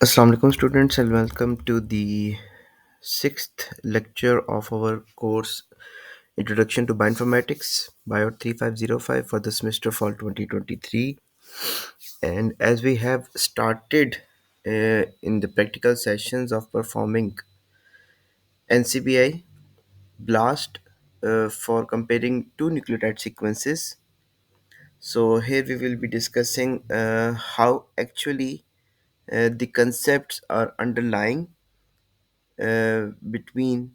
Assalamu alaikum students and welcome to the sixth lecture of our course Introduction to Bioinformatics Bio 3505 for the semester fall 2023. And as we have started in the practical sessions of performing NCBI BLAST for comparing two nucleotide sequences, so here we will be discussing how actually the concepts are underlying between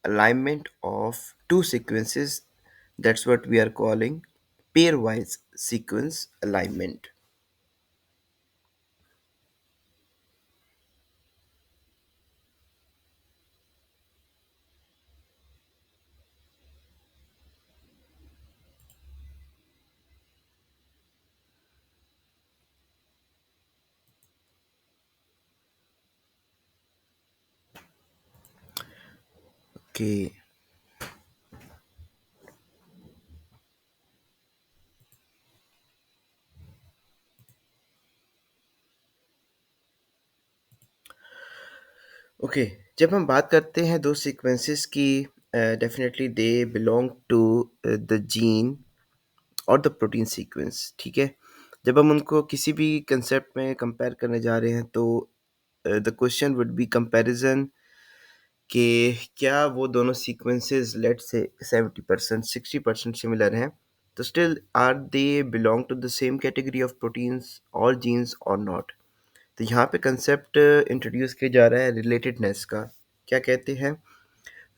alignment of two sequences. That's what we are calling pairwise sequence alignment. Okay. Okay, जब हम बात करते हैं दो sequences की, definitely they belong to the gene और the protein sequence. ठीक है, जब हम उनको किसी भी कंसेप्ट में कंपेयर करने जा रहे हैं तो the question would be comparison कि क्या वो दोनों सीक्वेंसेस लेट से 70% 60% सिमिलर हैं, तो still are they belong to the same category of proteins और जीन्स और नॉट. तो यहाँ पे कंसेप्ट इंट्रोड्यूस किया जा रहा है रिलेटेडनेस का. क्या कहते हैं?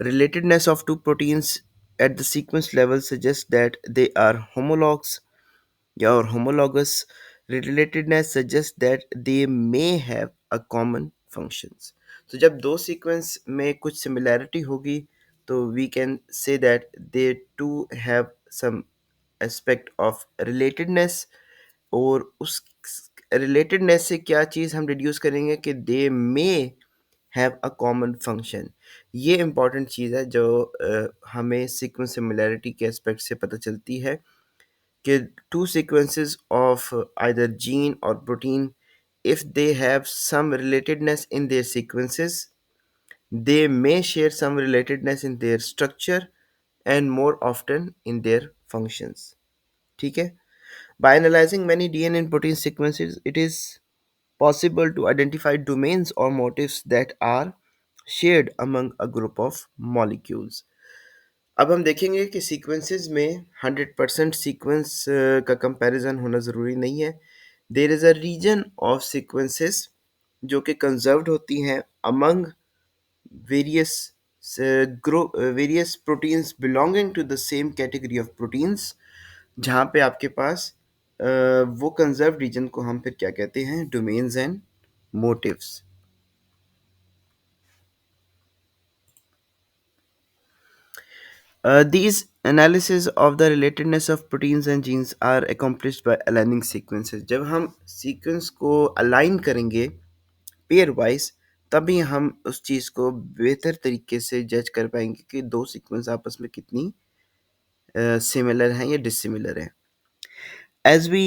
Relatedness of two proteins at the sequence level suggest that they are homologs या और homologous. Relatedness suggests that they may have a common functions. तो जब दो सीक्वेंस में कुछ सिमिलैरिटी होगी तो we can say that they too have some aspect of relatedness. और उस रिलेटेडनेस से क्या चीज़ हम डिड्यूस करेंगे कि they may have a common function. ये इंपॉर्टेंट चीज़ है जो हमें सीक्वेंस सिमिलैरिटी के एस्पेक्ट से पता चलती है कि two sequences of either gene or protein, if they have some relatedness in their sequences, they may share some relatedness in their structure and more often in their functions. ठीक है. By analyzing many DNA and protein sequences, it is possible to identify domains or motifs that are shared among a group of molecules. अब हम देखेंगे कि sequences में 100% sequence का comparison होना ज़रूरी नहीं है. There is a region of sequences जो कि कंजर्व्ड होती हैं among various various proteins belonging to the same category of proteins, जहाँ पे आपके पास वो कंजर्व्ड रीजन को हम फिर क्या कहते हैं? Domains and motifs. These analysis of the relatedness of proteins and genes are accomplished by aligning sequences. जब हम सीक्वेंस को अलाइन करेंगे पेयर वाइज, तभी हम उस चीज़ को बेहतर तरीके से जज कर पाएंगे कि दो सीक्वेंस आपस में कितनी सिमिलर हैं या डिसिमिलर हैं. As we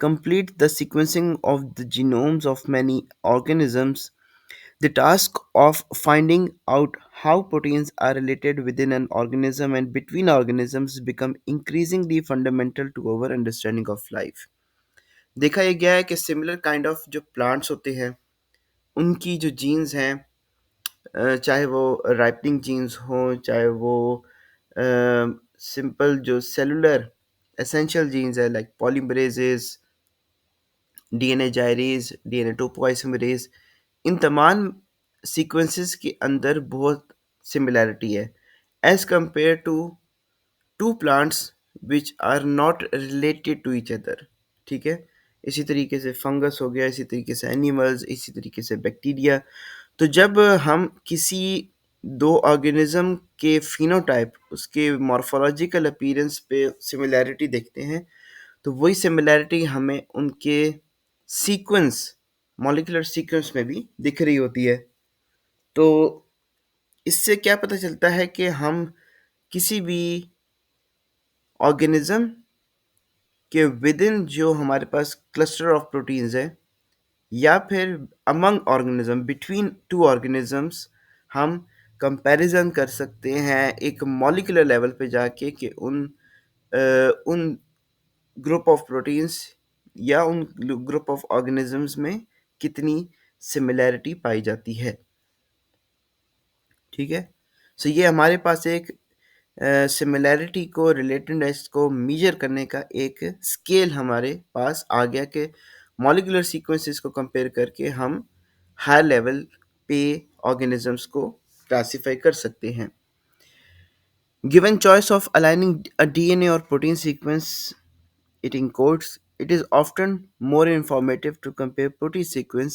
complete the sequencing of the genomes of many organisms, the task of finding out how proteins are related within an organism and between organisms become increasingly fundamental to our understanding of life. देखा यह गया है कि similar kind of जो plants होते हैं उनकी जो जीन्स हैं, चाहे वो राइपनिंग जीन्स हों, चाहे वो सिंपल जो सेलुलर एसेंशियल जीन्स है like polymerases, DNA gyrase, DNA topoisomerase, इन तमाम सीक्वेंसेस के अंदर बहुत सिमिलैरिटी है as compare to two plants which are not related to each other. ठीक है, इसी तरीके से फंगस हो गया, इसी तरीके से एनिमल्स, इसी तरीके से बैक्टीरिया. तो जब हम किसी दो ऑर्गेनिज्म के फिनोटाइप, उसके मॉर्फोलॉजिकल अपीयरेंस पे सिमिलैरिटी देखते हैं, तो वही सिमिलैरिटी हमें उनके सीक्वेंस, मॉलिक्यूलर सीक्वेंस में भी दिख रही होती है. तो इससे क्या पता चलता है कि हम किसी भी ऑर्गेनिज्म के विद इन जो हमारे पास क्लस्टर ऑफ प्रोटीन्स है या फिर among organism, between two organisms हम कंपैरिजन कर सकते हैं एक मॉलिक्यूलर लेवल पे जाके कि उन ग्रुप ऑफ प्रोटीन्स या उन ग्रुप ऑफ ऑर्गेनिजम्स में कितनी सिमिलैरिटी पाई जाती है। ठीक है। सो ये हमारे पास एक सिमिलैरिटी को, रिलेटेडनेस को मेजर करने का एक स्केल हमारे पास आ गया कि मॉलिक्यूलर सीक्वेंसेस को कंपेयर करके हम हाई लेवल पे ऑर्गेनिजम्स को क्लासिफाई कर सकते हैं। Given choice of aligning a DNA और protein sequence it encodes, it is often more informative to compare protein sequence.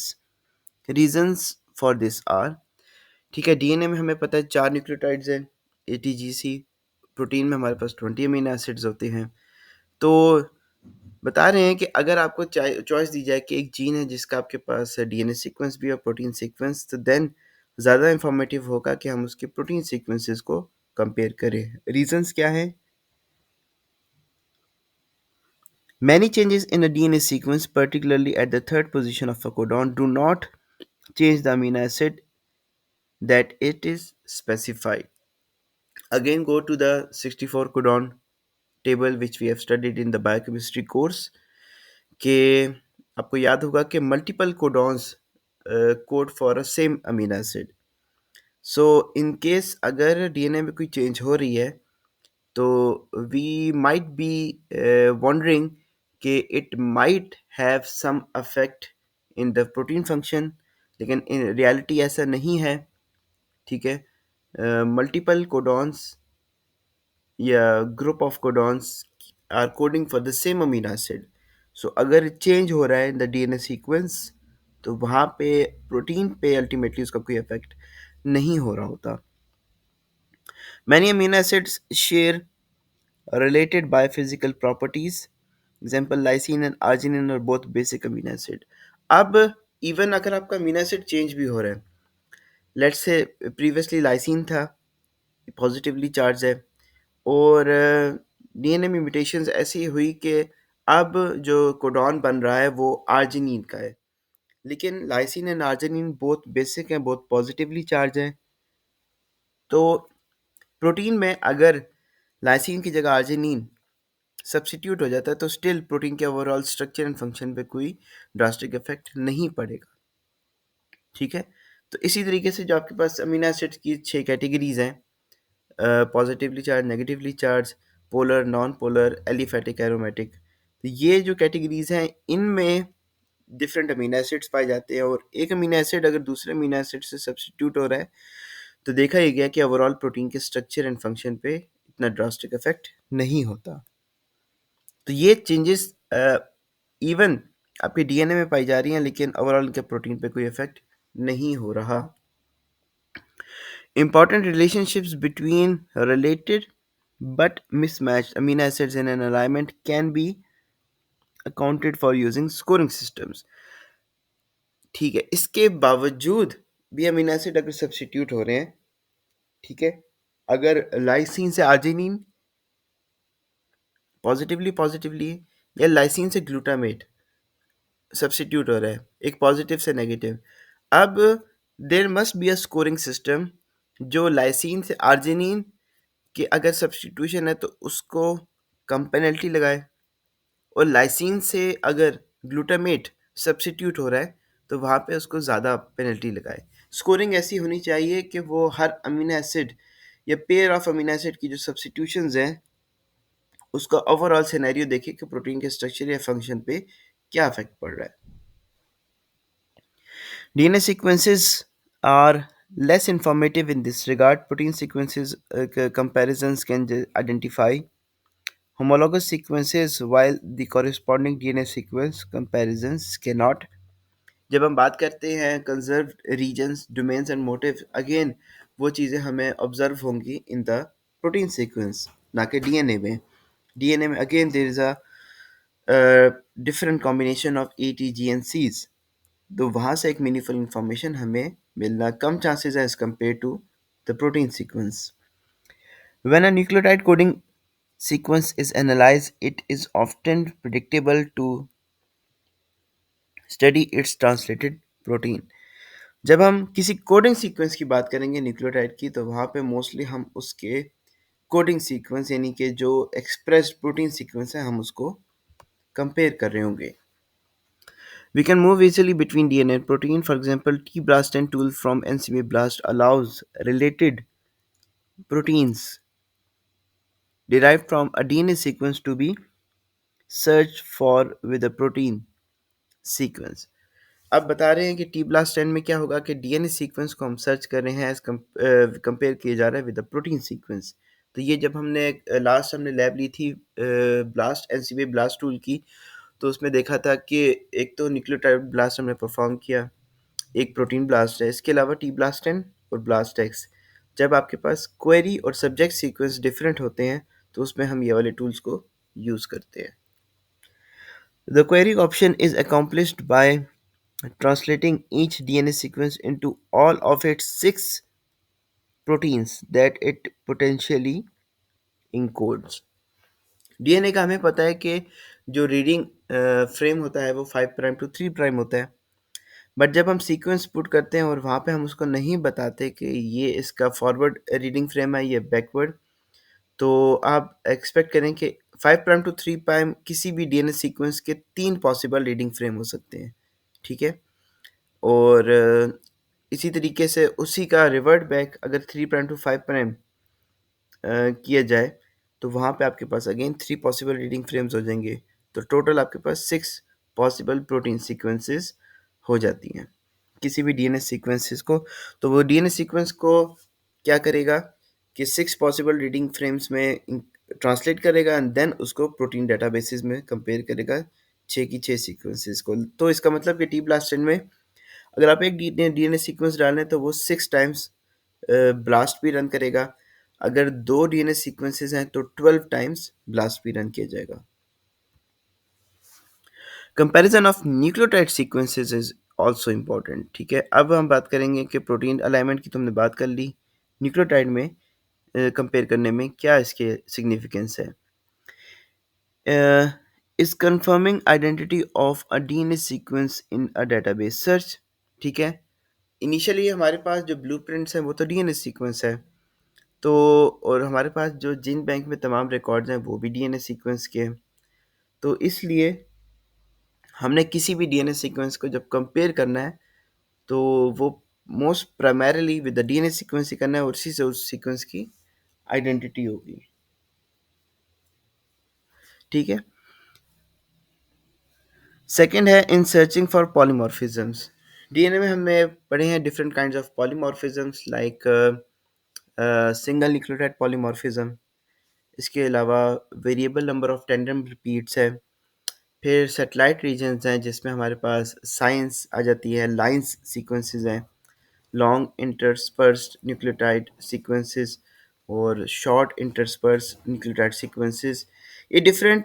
Reasons for this are, ठीक है, डीएनए में हमें पता है 4 न्यूक्लियोटाइड्स हैं, एटीजीसी। प्रोटीन में हमारे पास 20 अमीनो एसिड्स होते हैं। तो बता रहे हैं कि अगर आपको चॉइस दी जाए कि एक जीन है जिसका आपके पास डीएनए सीक्वेंस भी और प्रोटीन सीक्वेंस, तो देन ज़्यादा इंफॉर्मेटिव होगा कि हम उसके प्रोटीन सीक्वेंसेस को कंपेयर करें। रीजंस क्या है? Many changes in a DNA sequence, particularly at the third position of a codon, do not change the amino acid that it is specified. Again, go to the 64 codon table which we have studied in the biochemistry course कि आपको याद होगा कि multiple codons code for a same amino acid. So in case अगर DNA में कोई change हो रही है तो वी माइट बी वॉन्डरिंग कि it might have some affect in the protein function, लेकिन इन रियलिटी ऐसा नहीं है। ठीक है। मल्टीपल कोडॉन्स या group of codons are coding for the same amino acid. So अगर चेंज हो रहा है इन द डीएनए सीक्वेंस तो वहाँ पे प्रोटीन पे अल्टीमेटली उसका कोई इफेक्ट नहीं हो रहा होता। Many amino acids share related biophysical properties. Example, lysine and arginine are both basic amino acid. अब इवन अगर आपका अमीनो एसिड चेंज भी हो रहा है, लेट्स से प्रीवियसली लाइसिन था, पॉजिटिवली चार्ज है, और डीएनए में म्यूटेशंस ऐसी हुई कि अब जो कोडॉन बन रहा है वो आर्जिनिन का है, लेकिन lysine and arginine both basic हैं, बोथ पॉजिटिवली चार्ज हैं। तो प्रोटीन में अगर लाइसिन की जगह आर्जिनिन सब्स्टिट्यूट हो जाता है तो स्टिल प्रोटीन के ओवरऑल स्ट्रक्चर एंड फंक्शन पे कोई ड्रास्टिक इफेक्ट नहीं पड़ेगा। ठीक है। तो इसी तरीके से जो आपके पास अमीनो एसिड्स की 6 कैटेगरीज हैं, positively charge, negatively charge, polar, non polar, aliphatic, aromatic, तो ये जो कैटेगरीज हैं इनमें डिफरेंट अमीनो एसिड्स पाए जाते हैं, और एक अमीनो एसिड अगर दूसरे अमीनो एसिड से सब्स्टिट्यूट हो रहा है तो देखा ही गया कि ओवरऑल प्रोटीन के स्ट्रक्चर एंड फंक्शन पे इतना ड्रास्टिक इफेक्ट नहीं होता। तो ये चेंजेस इवन आपके डीएनए में पाई जा रही हैं, लेकिन ओवरऑल इनके प्रोटीन पे कोई इफेक्ट नहीं हो रहा। Important relationships between related but mismatched amino acids in an alignment can be accounted for using scoring systems. ठीक है, इसके बावजूद भी अमीनो एसिड अगर सब्स्टिट्यूट हो रहे हैं, ठीक है, अगर लाइसिन से आर्जिनिन पॉजिटिवली पॉजिटिवली या लाइसिन से ग्लूटामेट सब्स्टिट्यूट हो रहा है, एक पॉजिटिव से नेगेटिव, अब there must be a scoring system जो लाइसिन से आर्जिनिन के अगर सब्स्टिट्यूशन है तो उसको कम पेनल्टी लगाए, और लाइसिन से अगर ग्लूटामेट सब्स्टिट्यूट हो रहा है तो वहाँ पे उसको ज़्यादा पेनल्टी लगाए। स्कोरिंग ऐसी होनी चाहिए कि वो हर अमीनो एसिड या पेयर ऑफ अमीनो एसिड की जो सब्स्टिट्यूशंस हैं उसका ओवरऑल सिनेरियो देखे कि प्रोटीन के स्ट्रक्चर या फंक्शन पे क्या इफेक्ट पड़ रहा है। DNA sequences are less informative in this regard. Protein sequences comparisons can identify homologous sequences while the corresponding DNA sequence comparisons cannot. जब हम बात करते हैं conserved regions, domains and motif, again वो चीज़ें हमें ऑब्जर्व होंगी इन द प्रोटीन सीक्वेंस, ना कि डीएनए में। डीएनए में again there is a different combination of A T G and Cs, तो वहाँ से एक मीनिंगफुल इंफॉर्मेशन हमें मिलना कम चांसेस है as compare to the protein sequence. When a nucleotide coding sequence is analyzed, it is often predictable to study it's translated protein. जब हम किसी कोडिंग सीक्वेंस की बात करेंगे न्यूक्लियोटाइड की, तो वहाँ पे मोस्टली हम उसके कोडिंग सीक्वेंस यानी कि जो एक्सप्रेस प्रोटीन सीक्वेंस है हम उसको कंपेयर कर रहे होंगे। We can move easily between DNA and protein. For example, T-Blast10 tool from NCB Blast allows related proteins derived from a DNA sequence to be searched for with a protein sequence. अब बता रहे हैं कि T blast 10 में क्या होगा कि DNA sequence को हम सर्च कर रहे हैं एज कंपेयर किया जा रहा है विद द प्रोटीन सीक्वेंस। तो ये जब हमने लास्ट हमने लैब ली थी ब्लास्ट एनसीबी ब्लास्ट टूल की, तो उसमें देखा था कि एक तो न्यूक्लियोटाइड ब्लास्ट हमने परफॉर्म किया, एक प्रोटीन ब्लास्ट है, इसके अलावा टी ब्लास्ट 10 और ब्लास्ट एक्स। जब आपके पास क्वेरी और सब्जेक्ट सीक्वेंस डिफरेंट होते हैं तो उसमें हम ये वाले टूल्स को यूज़ करते हैं। The query option is accomplished by translating each DNA sequence into all of its six proteins that it potentially encodes. DNA का हमें पता है कि जो रीडिंग फ्रेम होता है वो 5 प्राइम टू 3 प्राइम होता है, बट जब हम सीक्वेंस पुट करते हैं और वहाँ पे हम उसको नहीं बताते कि ये इसका फॉरवर्ड रीडिंग फ्रेम है, ये बैकवर्ड, तो आप एक्सपेक्ट करें कि 5 प्राइम टू 3 प्राइम किसी भी डीएनए सीक्वेंस के 3 पॉसिबल रीडिंग फ्रेम हो सकते हैं, ठीक है? और इसी तरीके से उसी का रिवर्ट बैक अगर 3 प्राइम टू 5 प्राइम किया जाए, तो वहाँ पे आपके पास अगेन 3 पॉसिबल रीडिंग फ्रेम्स हो जाएंगे। तो टोटल आपके पास 6 पॉसिबल प्रोटीन सीक्वेंसेस हो जाती हैं किसी भी डीएनए सीक्वेंसेस को। तो वो डीएनए सीक्वेंस को क्या करेगा कि 6 पॉसिबल रीडिंग फ्रेम्स में ट्रांसलेट करेगा एंड देन उसको प्रोटीन डाटाबेसेस में कंपेयर करेगा 6 की 6 सीक्वेंसेस को। तो इसका मतलब कि टी ब्लास्टन में अगर आप एक डीएनए सीक्वेंस डाल रहे हैं तो वो 6 टाइम्स ब्लास्ट भी रन करेगा। अगर 2 डीएनए सीक्वेंसेस हैं तो 12 टाइम्स ब्लास्ट भी रन किया जाएगा। Comparison of nucleotide sequences is also important, ठीक है? अब हम बात करेंगे कि प्रोटीन अलाइनमेंट की तो हमने बात कर ली, न्यूक्लियोटाइड में कंपेयर करने में क्या इसके सिग्निफिकेंस है। Is confirming identity of a DNA sequence in a database search, ठीक है? इनिशियली हमारे पास जो ब्लूप्रिंट्स हैं वो तो डीएनए सीक्वेंस है, तो और हमारे पास जो जीन बैंक में तमाम रिकॉर्ड्स हैं वो भी डीएनए सीक्वेंस के हैं। तो इसलिए हमने किसी भी डीएनए सीक्वेंस को जब कंपेयर करना है तो वो most primarily with the DNA sequence ही करना है और उसी से उस सीक्वेंस की आइडेंटिटी होगी, ठीक है? सेकंड है in searching for polymorphisms. DNA में हमने पढ़े हैं different kinds of polymorphisms like single nucleotide polymorphism, इसके अलावा variable number of tandem repeats है, फिर सैटेलाइट रीजन्स हैं जिसमें हमारे पास साइंस आ जाती है, लाइंस सीक्वेंसेस हैं, लॉन्ग इंटरस्पर्स्ड न्यूक्लियोटाइड सीक्वेंसेस और शॉर्ट इंटरस्पर्स्ड न्यूक्लियोटाइड सीक्वेंसेस। ये डिफरेंट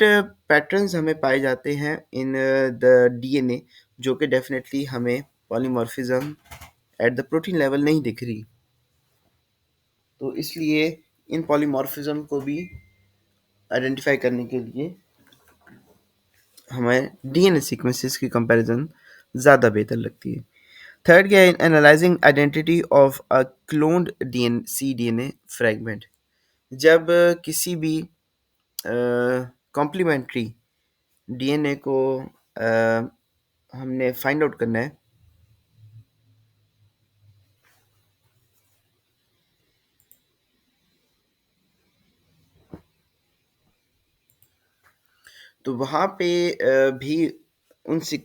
पैटर्न्स हमें पाए जाते हैं इन द डीएनए, जो कि डेफिनेटली हमें polymorphism at the protein level नहीं दिख रही। तो इसलिए इन पॉलीमॉर्फिज्म को भी आइडेंटिफाई करने के लिए हमें डीएनए सीक्वेंसेस की कंपैरिजन ज़्यादा बेहतर लगती है। थर्ड क्या है, analysing identity of a cloned DNA fragment. जब किसी भी कॉम्प्लीमेंट्री डीएनए को हमने फाइंड आउट करना है, तो वहाँ पे भी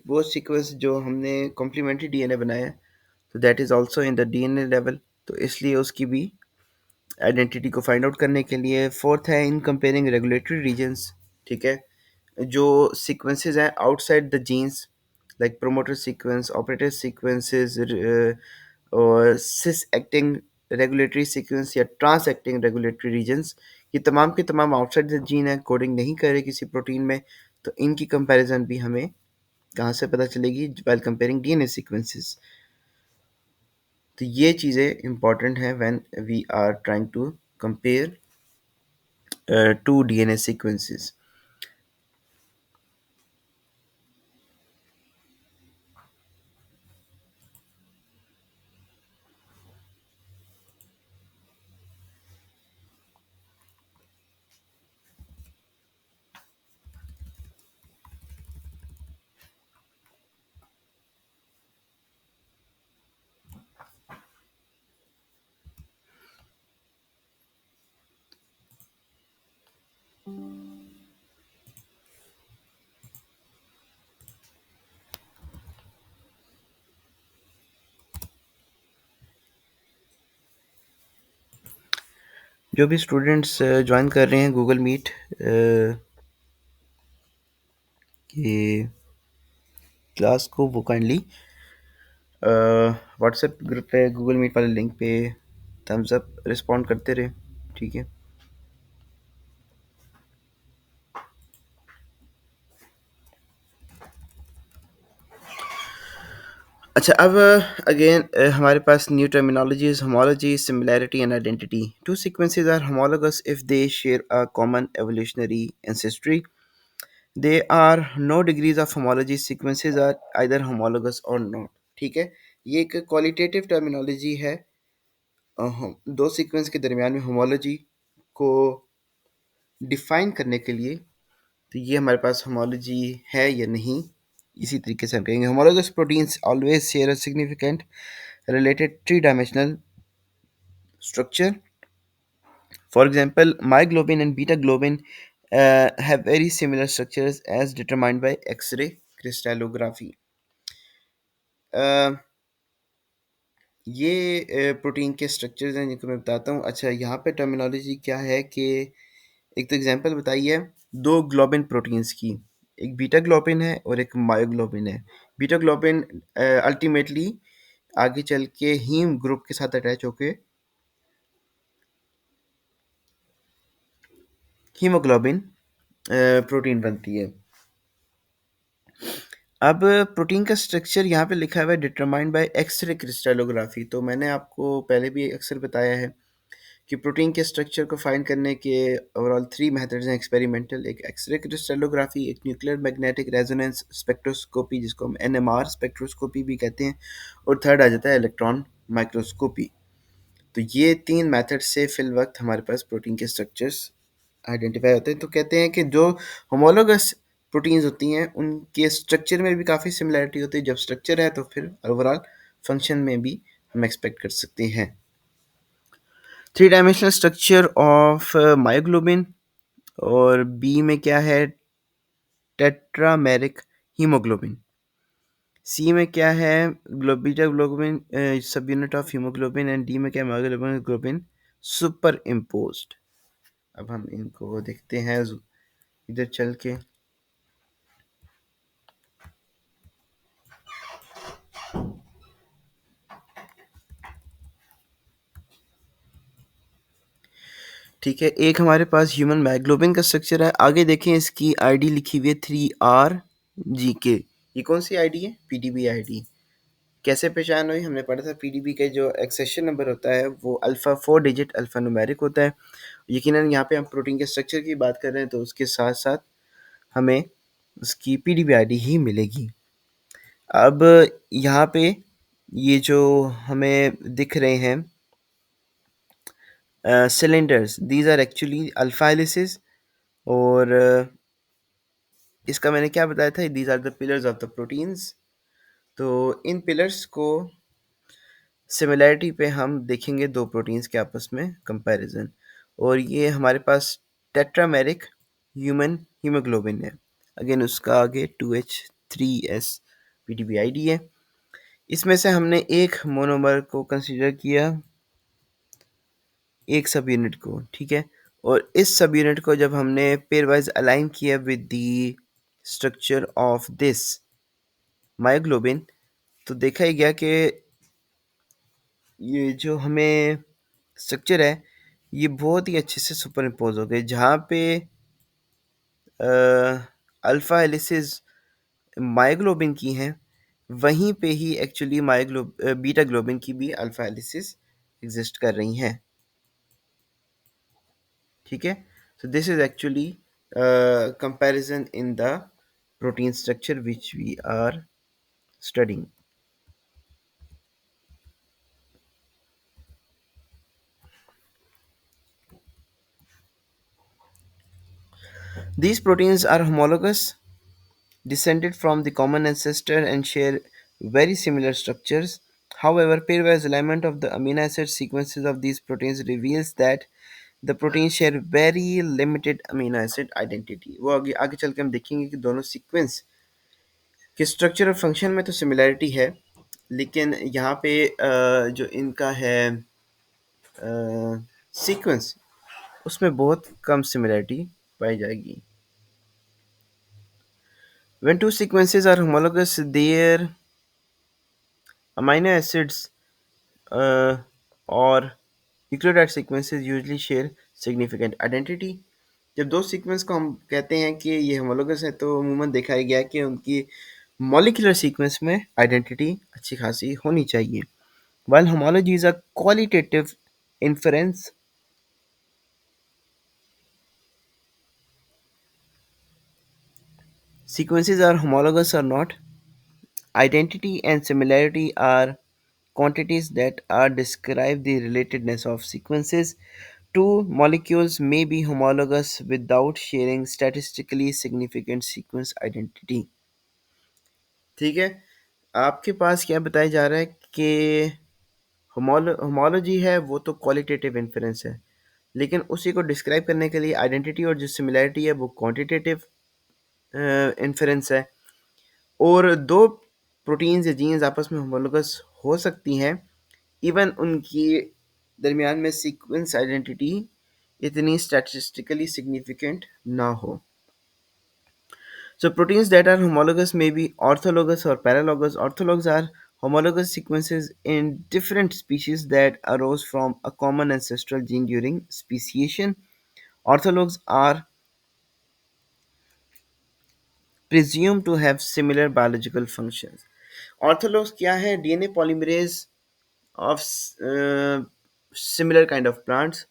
वो सीक्वेंस जो हमने कॉम्प्लीमेंट्री डीएनए बनाया है, तो that is also in the DNA level, तो इसलिए उसकी भी आइडेंटिटी को फाइंड आउट करने के लिए। फोर्थ है इन कंपेयरिंग रेगुलेटरी रीजन्स, ठीक है? जो सीक्वेंसेस हैं outside the genes like promoter sequence, operator sequences और सिस एक्टिंग रेगुलेटरी सीक्वेंस या ट्रांस एक्टिंग रेगुलेटरी रीजन्स, ये तमाम के तमाम आउटसाइड द जीन है, कोडिंग नहीं कर रहे किसी प्रोटीन में, तो इनकी कंपैरिजन भी हमें कहाँ से पता चलेगी? While comparing DNA sequences. तो ये चीज़ें इंपॉर्टेंट हैं when we are trying to compare two DNA sequences. जो भी स्टूडेंट्स ज्वाइन कर रहे हैं गूगल मीट की क्लास को, वो काइंडली व्हाट्सएप ग्रुप पे गूगल मीट वाले लिंक पे थम्स अप रिस्पॉन्ड करते रहे। ठीक है। अच्छा, अब अगेन हमारे पास new terminologies: homology, similarity and identity. Two sequences are homologous if they share a common evolutionary ancestry. There are no degrees of homology. Sequences are either homologous or not. ठीक है। ये एक क्वालिटेटिव टर्मिनोलॉजी है। दो sequence के दरमियान में homology को डिफाइन करने के लिए। तो ये हमारे पास होमोलॉजी है या नहीं, इसी तरीके से हम कहेंगे homologous proteins always share a significant related three-dimensional structure. For example, myoglobin and beta globin have very similar structures as determined by X-ray crystallography. Uh, ये प्रोटीन के स्ट्रक्चर्स हैं जिनको मैं बताता हूँ। अच्छा, यहाँ पे टर्मिनोलॉजी क्या है कि एक तो एग्जांपल बताइए दो ग्लोबिन प्रोटीन्स की। एक बीटा ग्लोबिन है और एक मायोग्लोबिन है। बीटा ग्लोबिन अल्टीमेटली आगे चल के हीम ग्रुप के साथ अटैच होके हीमोग्लोबिन प्रोटीन बनती है। अब प्रोटीन का स्ट्रक्चर यहाँ पे लिखा हुआ है डिटरमाइंड बाय एक्सरे क्रिस्टलोग्राफी। तो मैंने आपको पहले भी अक्सर बताया है कि प्रोटीन के स्ट्रक्चर को फाइंड करने के ओवरऑल थ्री मेथड्स हैं एक्सपेरिमेंटल: एक एक्सरे क्रिस्टलोग्राफी, एक न्यूक्लियर मैग्नेटिक रेजोनेंस स्पेक्ट्रोस्कोपी जिसको हम एनएमआर स्पेक्ट्रोस्कोपी भी कहते हैं, और थर्ड आ जाता है इलेक्ट्रॉन माइक्रोस्कोपी। तो ये तीन मेथड से फिल वक्त हमारे पास प्रोटीन के स्ट्रक्चर्स आइडेंटिफाई होते हैं। तो कहते हैं कि जो होमोलोगस प्रोटीन्स होती हैं उनके स्ट्रक्चर में भी काफ़ी सिमिलैरिटी होती है। जब स्ट्रक्चर है तो फिर ओवरऑल फंक्शन में भी हम एक्सपेक्ट कर सकते हैं। Three dimensional structure of myoglobin, और बी में क्या है, टेट्रामेरिक हीमोग्लोबिन। सी में क्या है, बीटा ग्लोबिन सब unit of haemoglobin, and D में क्या है, मायोग्लोबिन ग्लोबिन सुपर इम्पोज्ड। अब हम इनको देखते हैं इधर चल के। ठीक है, एक हमारे पास ह्यूमन मायोग्लोबिन का स्ट्रक्चर है। आगे देखें, इसकी आईडी लिखी हुई है 3RGK। ये कौन सी आईडी है? PDB ID. कैसे पहचान हुई? हमने पढ़ा था पीडीबी का जो एक्सेशन नंबर होता है वो अल्फ़ा 4 डिजिट अल्फ़ा न्यूमेरिक होता है। यकीनन यहाँ पे हम प्रोटीन के स्ट्रक्चर की बात कर रहे हैं तो उसके साथ साथ हमें उसकी पीडीबी आईडी ही मिलेगी। अब यहाँ पे ये जो हमें दिख रहे हैं cylinders, these are actually alpha helices. और इसका मैंने क्या बताया था, these are the pillars of the proteins. तो इन पिलर्स को सिमिलैरिटी पे हम देखेंगे दो प्रोटीन्स के आपस में कंपैरिजन। और ये हमारे पास टेट्रामेरिक ह्यूमन हीमोग्लोबिन है। अगेन उसका आगे 2H3S पीडीबी है। इसमें से हमने एक मोनोमर को कंसीडर किया, एक सब यूनिट को। ठीक है। और इस सब यूनिट को जब हमने पेयर वाइज अलाइन किया with the structure of this myoglobin, तो देखा ही गया कि ये जो हमें स्ट्रक्चर है ये बहुत ही अच्छे से सुपर इम्पोज हो गए। जहाँ पे अल्फ़ा हेलिसेस मायोग्लोबिन की हैं, वहीं पे ही एक्चुअली बीटा ग्लोबिन की भी अल्फ़ा हेलिसेस एग्जिस्ट कर रही हैं। ठीक है। So this is actually comparison in the protein structure which we are studying. These proteins are homologous, descended from the common ancestor, and share very similar structures. However, pairwise alignment of the amino acid sequences of these proteins reveals that the protein share very limited amino acid identity. वो आगे आगे चल के हम देखेंगे कि दोनों sequence के स्ट्रक्चर और फंक्शन में तो सिमिलैरिटी है, लेकिन यहाँ पे जो इनका है सीक्वेंस, उसमें बहुत कम सिमिलैरिटी पाई जाएगी। When two sequences are homologous, their amino acids or nucleotide sequences usually share significant identity। जब दो सीक्वेंस को हम कहते हैं कि ये होमोलोगस है, तो अमूमन देखा गया है कि उनकी मॉलिक्यूलर सीक्वेंस में आइडेंटिटी अच्छी खासी होनी चाहिए। While homology is a qualitative inference, sequences are homologous or not. Identity and similarity are quantities that are describe the relatedness of sequences. Two molecules may be homologous without sharing statistically significant sequence identity। ठीक है, आपके पास क्या बताया जा रहा है कि homology है वो तो क्वालिटेटिव इन्फरेंस है, लेकिन उसी को डिस्क्राइब करने के लिए आइडेंटिटी और जो सिमिलैरिटी है वो क्वांटिटेटिव इन्फरेंस है। और दो प्रोटीन्स या जीन्स आपस में होमोलोगस हो सकती हैं, इवन उनकी दरमियान में सीक्वेंस आइडेंटिटी इतनी स्टैटिस्टिकली सिग्निफिकेंट ना हो। So proteins that are homologous may be orthologous or paralogous. Orthologs are homologous sequences in different species that arose from a common ancestral gene during speciation. Orthologs are presumed to have similar biological functions. Orthologs क्या है? DNA polymerase of similar kind of plants।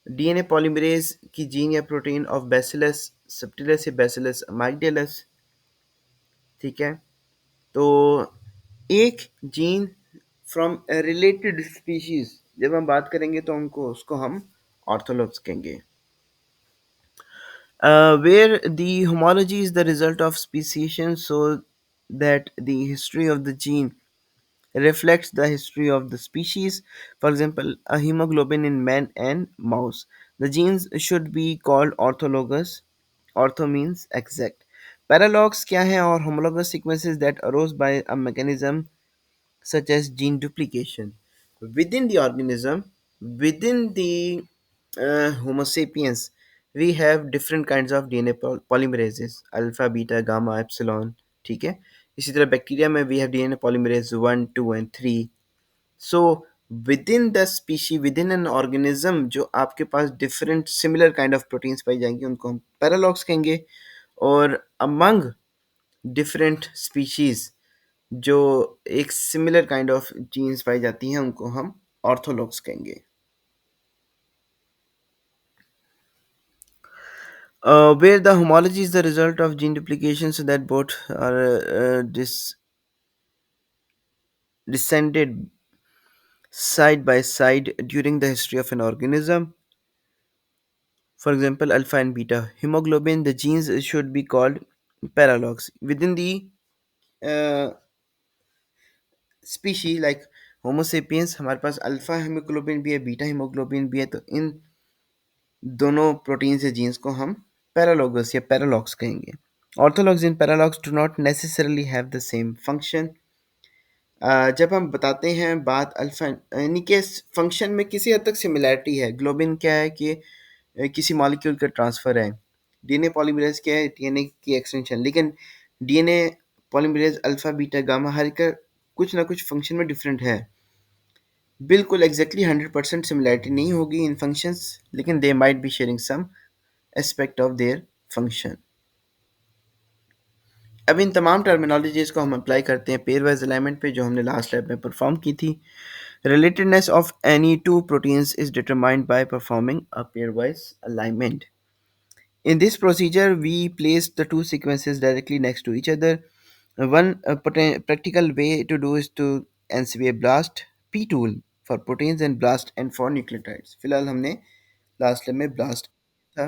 DNA polymerase की gene या protein of bacillus सब्टिलस या bacillus अमाइगडालस। ठीक है, तो एक gene from related species जब हम बात करेंगे तो उनको उसको हम ऑर्थोलॉग्स कहेंगे। Where the homology is the result of speciation, so that the history of the gene reflects the history of the species. For example, a hemoglobin in man and mouse. The genes should be called orthologous. Ortho means exact. Paralogs क्या है और homologous sequences that arose by a mechanism such as gene duplication within the organism, within the Homo sapiens. We have different kinds of DNA polymerases, alpha, beta, gamma, epsilon। ठीक है, इसी तरह bacteria में we have DNA polymerase 1, 2 and 3। So within the species, within an organism जो आपके पास different similar kind of proteins पाई जाएंगी उनको हम पैरालॉग्स कहेंगे। और अमंग डिफरेंट स्पीशीज जो एक सिमिलर काइंड ऑफ जीन्स पाई जाती हैं उनको हम ऑर्थोलॉग्स कहेंगे। Where the homology is the result of gene duplication, so that both are descended side by side during the history of an organism. For example, alpha and beta hemoglobin, the genes should be called paralogs within the uh, species like homo sapiens. हमारे पास alpha haemoglobin भी है, beta haemoglobin भी है, तो इन दोनों proteins या jeans को हम पैरालोगस या पैरालॉग्स कहेंगे। Orthologs and paralogs do not necessarily have the same function. जब हम बताते हैं बात अल्फा, यानी कि फंक्शन में किसी हद तक सिमिलैरिटी है। ग्लोबिन क्या है कि किसी मॉलिक्यूल का ट्रांसफ़र है। डीएनए पॉलीमरेज क्या है? डीएनए की एक्सटेंशन। लेकिन DNA polymerase alpha beta gamma हर का कुछ ना कुछ फंक्शन में डिफरेंट है। बिल्कुल एग्जैक्टली 100% सिमिलैरिटी नहीं होगी इन फंक्शंस, लेकिन they might be sharing some aspect of their function. अब इन तमाम टर्मिनोलॉजीज को हम अप्लाई करते हैं पेयर वाइज अलाइनमेंट पे, जो हमने लास्ट लैब में परफॉर्म की थी। Relatedness of any two proteins is determined by performing a pair wise alignment. In this procedure, we place the two sequences directly next to each other. One practical way to do is to NCBA BLAST P tool for proteins and BLAST and for nucleotides। फिलहाल हमने last lab में blast था।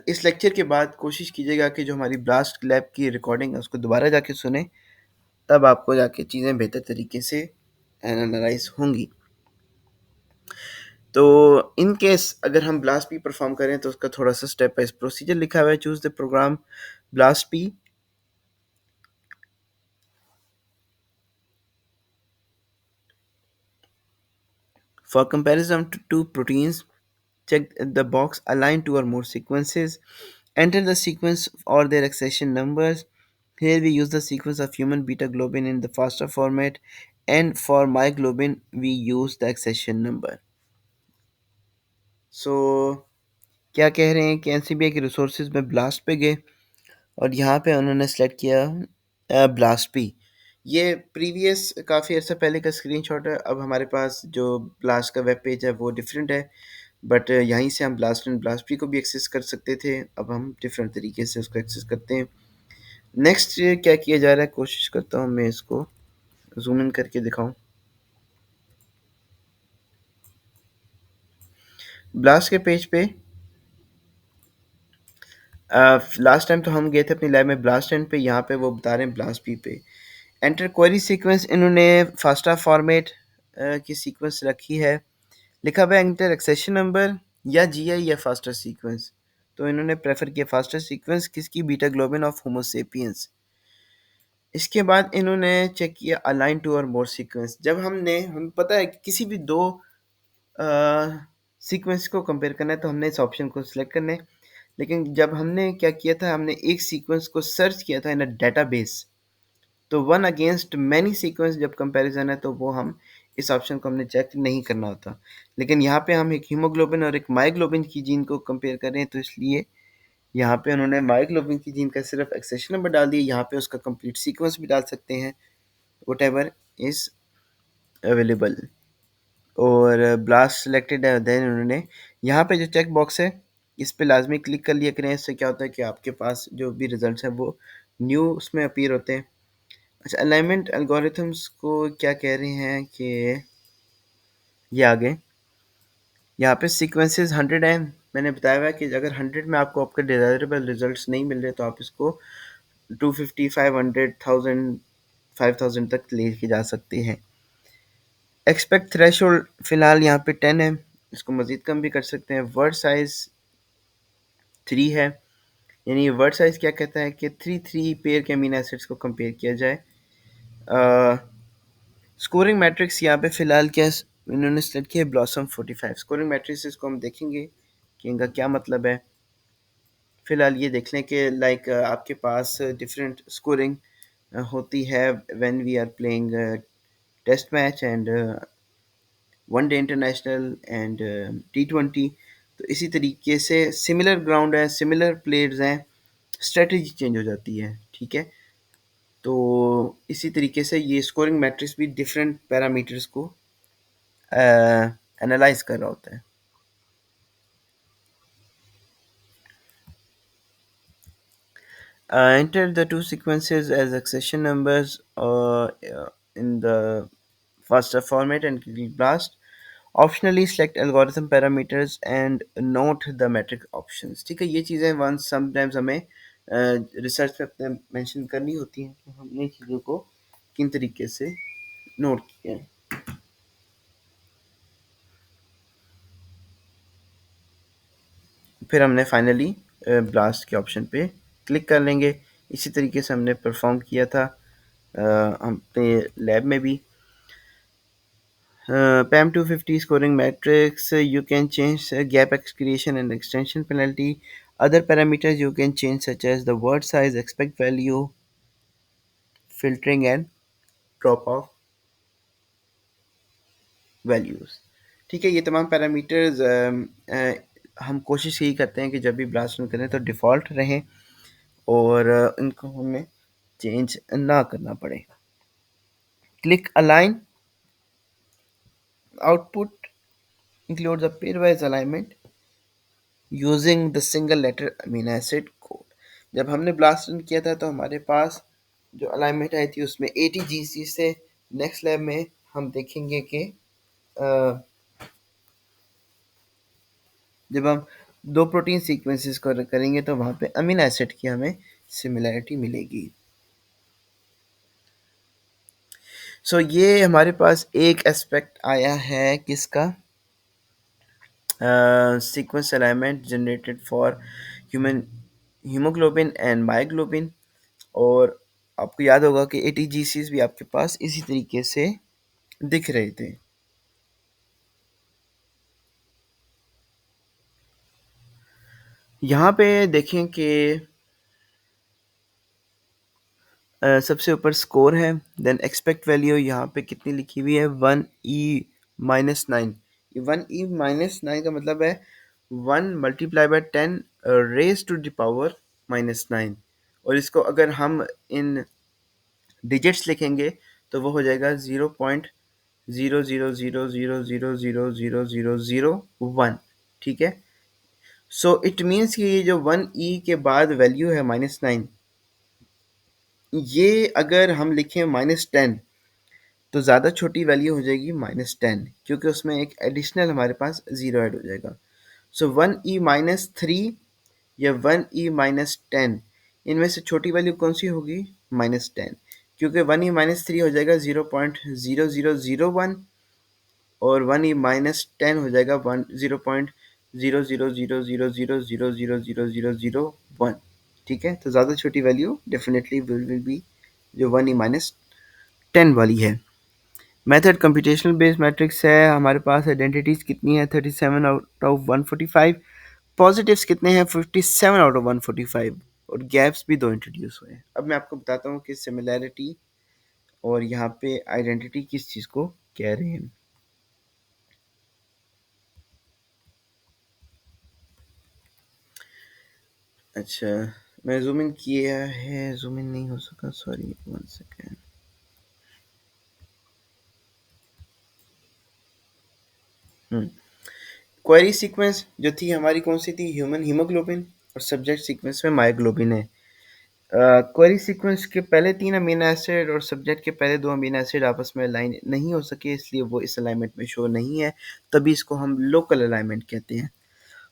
इस lecture के बाद कोशिश कीजिएगा कि जो हमारी ब्लास्ट लैब की रिकॉर्डिंग है उसको दोबारा जाके सुने, तब आपको जाके चीज़ें बेहतर तरीके से एनालाइज होंगी। तो इन केस अगर हम ब्लास्ट पी परफॉर्म करें तो उसका थोड़ा सा स्टेप वाइज प्रोसीजर लिखा हुआ है। Choose the program BLAST P for comparison to two proteins. Check the box align two or more sequences. Enter the sequence or their accession numbers. Here we use the sequence of human beta globin in the FASTA format, and for myoglobin we use the accession number. So क्या कह रहे हैं कि NCBI के resources में blast पे गए और यहाँ पे उन्होंने सेलेक्ट किया ब्लास्ट पी। ये प्रीवियस काफ़ी अर्सा पहले का स्क्रीनशॉट है। अब हमारे पास जो ब्लास्ट का वेब पेज है वो डिफरेंट है, बट यहीं से हम ब्लास्ट एंड ब्लास्ट पी को भी एक्सेस कर सकते थे। अब हम डिफरेंट तरीके से उसको एक्सेस करते हैं। नेक्स्ट क्या किया जा रहा है, कोशिश करता हूँ मैं इसको जूम इन करके दिखाऊं। ब्लास्ट के पेज पे लास्ट टाइम तो हम गए थे अपनी लैब में ब्लास्ट एंड पे, यहाँ पे वो बता रहे हैं ब्लास्ट पी पे। एंटर क्वेरी सीक्वेंस इन्होंने फास्टा फॉर्मेट की सीक्वेंस रखी है। लिखा हुआ है एंटर एक्सेशन नंबर या जीआई या फास्टर सीक्वेंस। तो इन्होंने प्रेफर किया फास्टर सीक्वेंस, किसकी, बीटा ग्लोबिन ऑफ होमोसेपियंस। इसके बाद इन्होंने चेक किया अलाइन टू और मोर सीक्वेंस। जब हम पता है कि किसी भी दो सीक्वेंस को कंपेयर करना है तो हमने इस ऑप्शन को सिलेक्ट करना है। लेकिन जब हमने क्या किया था, हमने एक सीक्वेंस को सर्च किया था इन अ डेटाबेस, तो वन अगेंस्ट मैनी सीक्वेंस जब कंपैरिजन है तो वो हम इस ऑप्शन को हमने चेक नहीं करना होता। लेकिन यहाँ पे हम एक हीमोग्लोबिन और एक मायोग्लोबिन की जीन को कंपेयर कर रहे हैं, तो इसलिए यहाँ पे उन्होंने मायोग्लोबिन की जीन का सिर्फ एक्सेशन नंबर डाल दिया। यहाँ पे उसका कंप्लीट सीक्वेंस भी डाल सकते हैं, वट एवर इज अवेलेबल। और ब्लास्ट सेलेक्टेड है, देन उन्होंने यहाँ पे जो चेक बॉक्स है इस पे लाजमी क्लिक कर लिया करें। इससे क्या होता है कि आपके पास जो भी रिजल्ट्स हैं वो न्यू उसमें अपीयर होते हैं। अच्छा, अलाइनमेंट एल्गोरिथम्स को क्या कह रहे हैं कि ये आगे यहाँ पे सीक्वेंसेस 100 हैं। मैंने बताया हुआ है कि अगर 100 में आपको आपके डिजायरेबल रिजल्ट्स नहीं मिल रहे तो आप इसको 250, 500, 1000, 5000 तक लेके जा सकते हैं। एक्सपेक्ट थ्रेशोल्ड फिलहाल यहाँ पे 10 है, इसको मजीद कम भी कर सकते हैं। वर्ड साइज 3 है, यानी वर्ड साइज क्या कहता है कि 3 पेयर के अमीनो एसिड्स को कंपेयर किया जाए। स्कोरिंग मैट्रिक्स यहाँ पे फ़िलहाल क्या इन्होंने सेलेक्ट किया है, ब्लॉसम 45। स्कोरिंग मैट्रिक्स को हम देखेंगे कि इनका क्या मतलब है। फ़िलहाल ये देख लें कि लाइक आपके पास डिफरेंट स्कोरिंग होती है when we are playing test match and one day international and T20। तो इसी तरीके से सिमिलर ग्राउंड है, सिमिलर प्लेयर्स हैं, स्ट्रेटजी चेंज हो जाती है, ठीक है। तो इसी तरीके से ये स्कोरिंग मैट्रिक्स भी डिफरेंट पैरामीटर्स को एनालाइज कर रहा होता है। Enter the two sequences as accession numbers in the FASTA format and click blast. Optionally select algorithm parameters and note the metric options। ठीक है, ये चीज़ें वंस समटाइम्स हमें रिसर्च पे अपने मेंशन करनी होती हैं, तो हमने चीज़ों को किन तरीके से नोट किया है। फिर हमने फाइनली ब्लास्ट के ऑप्शन पे क्लिक कर लेंगे। इसी तरीके से हमने परफॉर्म किया था अपने लैब में भी। PAM 250 scoring matrix, you can change gap creation and extension penalty. Other parameters you can change such as the word size, expect value, filtering and drop off values। ठीक है, ये तमाम पैरामीटर्स हम कोशिश यही करते हैं कि जब भी ब्लास्ट रन करें तो डिफ़ॉल्ट रहें और इनको हमें चेंज ना करना पड़े। Click align output includes a pairwise alignment using the single letter amino acid code. जब हमने ब्लास्ट रन किया था तो हमारे पास जो अलाइनमेंट आई थी उसमें ATGC से। नेक्स्ट लैब में हम देखेंगे कि जब हम दो प्रोटीन सीक्वेंसेस को करेंगे तो वहाँ पे अमीनो एसिड की हमें सिमिलैरिटी मिलेगी। सो ये हमारे पास एक एस्पेक्ट आया है किसका, sequence alignment generated for human hemoglobin and myoglobin। और आपको याद होगा कि ATGCs भी आपके पास इसी तरीके से दिख रहे थे। यहाँ पे देखें कि सबसे ऊपर स्कोर है, देन एक्सपेक्ट वैल्यू यहाँ पे कितनी लिखी हुई है 1e-9। ये 1e-9 का मतलब है 1 × 10 रेज टू द पावर -9। और इसको अगर हम इन डिजिट्स लिखेंगे तो वो हो जाएगा 0.0000000001। ठीक है, सो इट मीन्स कि ये जो 1e के बाद वैल्यू है -9, ये अगर हम लिखें -10 तो ज़्यादा छोटी वैल्यू हो जाएगी -10, क्योंकि उसमें एक एडिशनल हमारे पास ज़ीरो ऐड हो जाएगा। सो 1e-3 या 1e-10, इनमें से छोटी वैल्यू कौन सी होगी? -10, क्योंकि 1e-3 हो जाएगा 0.0001 और 1e-10 हो जाएगा 0.000000000001। ठीक है, तो ज़्यादा छोटी वैल्यू डेफिनेटली विल बी जो 1e-10 वाली है। मेथड कंप्यूटेशनल बेस्ड मैट्रिक्स है। हमारे पास आइडेंटिटीज कितनी है? 37 आउट ऑफ 145। पॉजिटिव्स कितने हैं? 57 आउट ऑफ 145। और गैप्स भी दो इंट्रोड्यूस हुए हैं। अब मैं आपको बताता हूँ कि सिमिलैरिटी और यहाँ पे आइडेंटिटी किस चीज़ को कह रहे हैं। अच्छा, मैं जूम इन किया है, जूम इन नहीं हो सका, सॉरी, 1 सेकेंड। क्वेरी सीक्वेंस जो थी हमारी कौन सी थी? Human haemoglobin. और सब्जेक्ट सीक्वेंस में मायोग्लोबिन है। क्वेरी सीक्वेंस के पहले 3 अमीनो एसिड और सब्जेक्ट के पहले 2 अमीनो एसिड आपस में अलाइन नहीं हो सके, इसलिए वो इस अलाइनमेंट में शो नहीं है, तभी इसको हम लोकल अलाइनमेंट कहते हैं।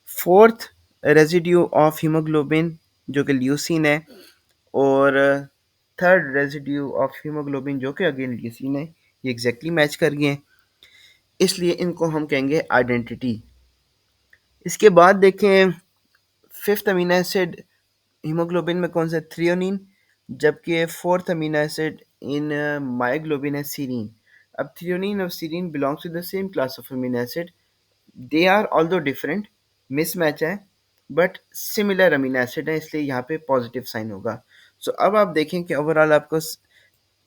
फोर्थ रेजिड्यू ऑफ हीमोग्लोबिन जो कि ल्यूसीन है, और थर्ड रेजिड्यू ऑफ हीमोग्लोबिन जो कि अगेन ल्यूसीन है, ये एग्जैक्टली मैच कर गए हैं, इसलिए इनको हम कहेंगे आइडेंटिटी। इसके बाद देखें, फिफ्थ अमीनो एसिड हीमोग्लोबिन में कौन सा? थ्रियोनिन। जबकि fourth amino acid in myoglobin है सीरीन। अब थ्रियोनिन और serine belongs to the same class of amino acid, they are although different, mismatch है, बट सिमिलर अमीनो एसिड है, इसलिए यहाँ पे पॉजिटिव साइन होगा। सो अब आप देखें कि ओवरऑल आपको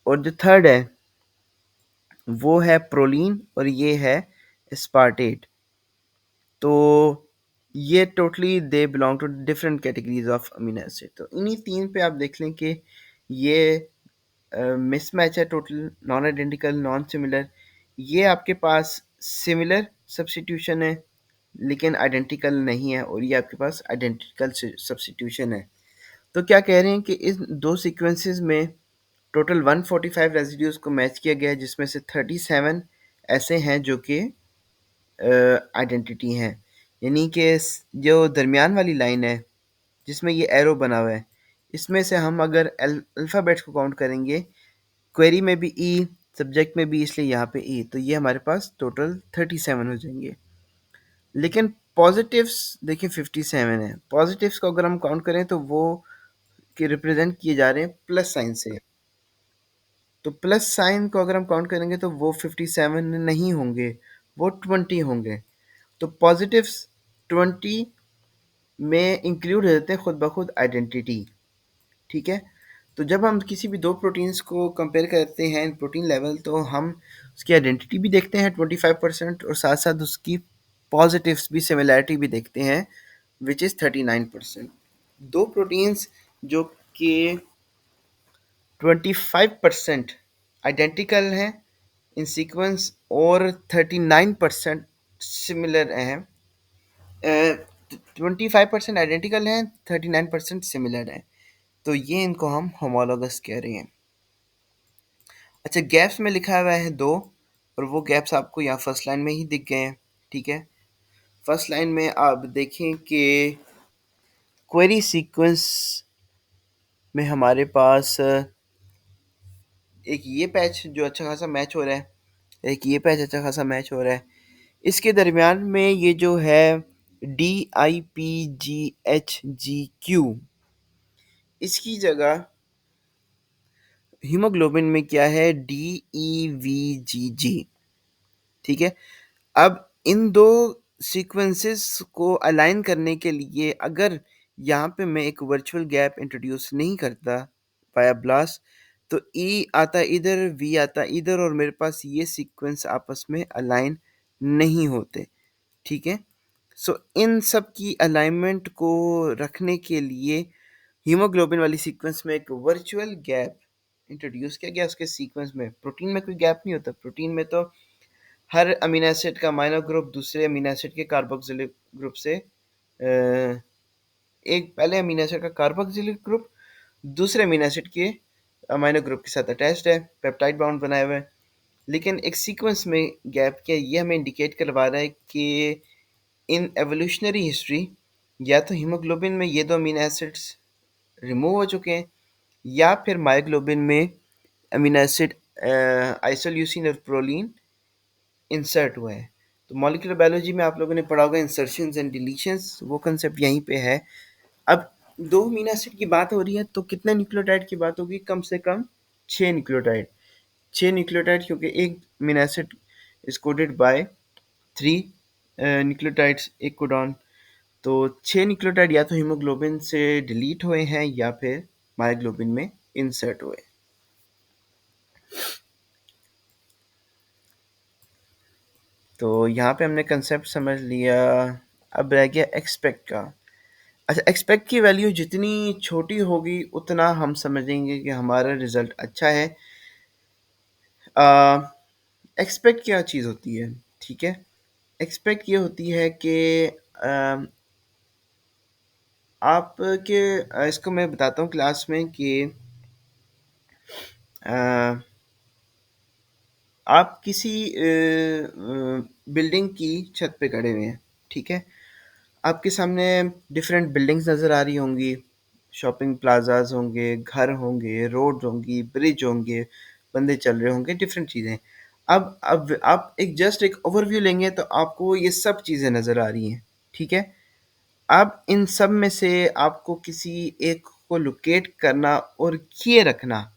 और जो थर्ड है वो है प्रोलीन और ये है स्पार्टेट। तो ये totally they belong to different categories of amino acid. तो इन्हीं तीन पे आप देख लें कि ये मिसमैच है, total non identical, non similar. ये आपके पास सिमिलर सब्स्टिट्यूशन है लेकिन आइडेंटिकल नहीं है, और ये आपके पास आइडेंटिकल सब्स्टिट्यूशन है। तो क्या कह रहे हैं कि इन दो सीक्वेंसेस में टोटल 145 रेजिड्यूज को मैच किया गया है, जिसमें से 37 ऐसे हैं जो कि आइडेंटिटी हैं। यानी कि जो दरमियान वाली लाइन है जिसमें ये एरो बना हुआ है, इसमें से हम अगर अल्फ़ाबेट्स को काउंट करेंगे, क्वेरी में भी ई, सब्जेक्ट में भी, इसलिए यहाँ पे ई, तो ये हमारे पास टोटल 37 हो जाएंगे। लेकिन पॉजिटिव्स देखिए 57 है। पॉजिटिव्स को अगर हम काउंट करें तो वो कि रिप्रेजेंट किए जा रहे हैं प्लस साइन से, तो प्लस साइन को अगर हम काउंट करेंगे तो वो 57 नहीं होंगे, वो 20 होंगे। तो पॉजिटिव्स 20 में इंक्लूड हो जाते हैं खुद ब खुद आइडेंटिटी। ठीक है, तो जब हम किसी भी दो प्रोटीन्स को कंपेयर करते हैं प्रोटीन लेवल, तो हम उसकी आइडेंटिटी भी देखते हैं 25%, और साथ साथ उसकी पॉजिटिव्स भी, सिमिलैरिटी भी देखते हैं विच इज़ 39%। दो प्रोटीन्स जो कि 25% आइडेंटिकल हैं इन सीक्वेंस और 39% सिमिलर हैं, 25% आइडेंटिकल हैं, 39% सिमिलर हैं, तो ये इनको हम होमोलॉगस कह रहे हैं। अच्छा, गैप्स में लिखा हुआ है दो, और वो गैप्स आपको यहाँ फर्स्ट लाइन में ही दिख गए हैं। ठीक है, फर्स्ट लाइन में आप देखें कि क्वेरी सीक्वेंस में हमारे पास एक ये पैच जो अच्छा खासा मैच हो रहा है, एक ये पैच अच्छा खासा मैच हो रहा है, इसके दरमियान में ये जो है DIPGHGQ, इसकी जगह हीमोग्लोबिन में क्या है, DEVGG। ठीक है। अब इन दो सीक्वेंसेस को अलाइन करने के लिए अगर यहाँ पे मैं एक वर्चुअल गैप इंट्रोड्यूस नहीं करता वाया ब्लास्ट, तो ई आता इधर, वी आता इधर, और मेरे पास ये सीक्वेंस आपस में अलाइन नहीं होते। ठीक है। सो इन सब की अलाइनमेंट को रखने के लिए हीमोग्लोबिन वाली सीक्वेंस में एक वर्चुअल गैप इंट्रोड्यूस किया गया। उसके सीक्वेंस में प्रोटीन में कोई गैप नहीं होता। प्रोटीन में तो हर अमीनो एसिड का अमीनो ग्रुप दूसरे अमीनो एसिड के कार्बोक्सिलिक ग्रुप से एक पहले अमीनो एसिड का कार्बोक्सिलिक ग्रुप दूसरे अमीनो एसिड के अमीनो ग्रुप के साथ अटैच्ड है, पेप्टाइड बॉन्ड बनाए हुए हैं। लेकिन एक सीक्वेंस में गैप क्या, ये हमें इंडिकेट करवा रहा है कि इन एवोल्यूशनरी हिस्ट्री या तो हीमोग्लोबिन में ये दो अमीनो एसिड्स रिमूव हो चुके हैं, या फिर मायोग्लोबिन में अमीनो एसिड आइसोल्यूसिन और प्रोलीन इंसर्ट हुआ है। तो मॉलिक्यूलर बायोलॉजी में आप लोगों ने पढ़ा होगा इंसर्शंस एंड डिलीशंस, वो कंसेप्ट यहीं पे है। अब दो अमीनो एसिड की बात हो रही है तो कितने न्यूक्लियोटाइड की बात होगी, कम से कम 6 न्यूक्लियोटाइड। 6 न्यूक्लियोटाइड, क्योंकि एक amino acid is coded by 3 nucleotides, एक कोडॉन। तो 6 न्यूक्लियोटाइड या तो हीमोग्लोबिन से डिलीट हुए हैं या फिर मायोग्लोबिन में इंसर्ट हुए। तो यहाँ पे हमने कंसेप्ट समझ लिया। अब रह गया एक्सपेक्ट का। अच्छा, एक्सपेक्ट की वैल्यू जितनी छोटी होगी उतना हम समझेंगे कि हमारा रिजल्ट अच्छा है। एक्सपेक्ट क्या चीज़ होती है, ठीक है। एक्सपेक्ट ये होती है कि आपके इसको मैं बताता हूँ क्लास में कि अ, आप किसी बिल्डिंग की छत पे खड़े हुए हैं, ठीक है। आपके सामने डिफरेंट बिल्डिंग्स नज़र आ रही होंगी, शॉपिंग प्लाजाज होंगे, घर होंगे, रोड होंगी, ब्रिज होंगे, बंदे चल रहे होंगे, डिफरेंट चीज़ें। अब आप एक जस्ट एक ओवरव्यू लेंगे तो आपको ये सब चीज़ें नज़र आ रही हैं, ठीक है। अब इन सब में से आपको किसी एक को लोकेट करना और किए रखना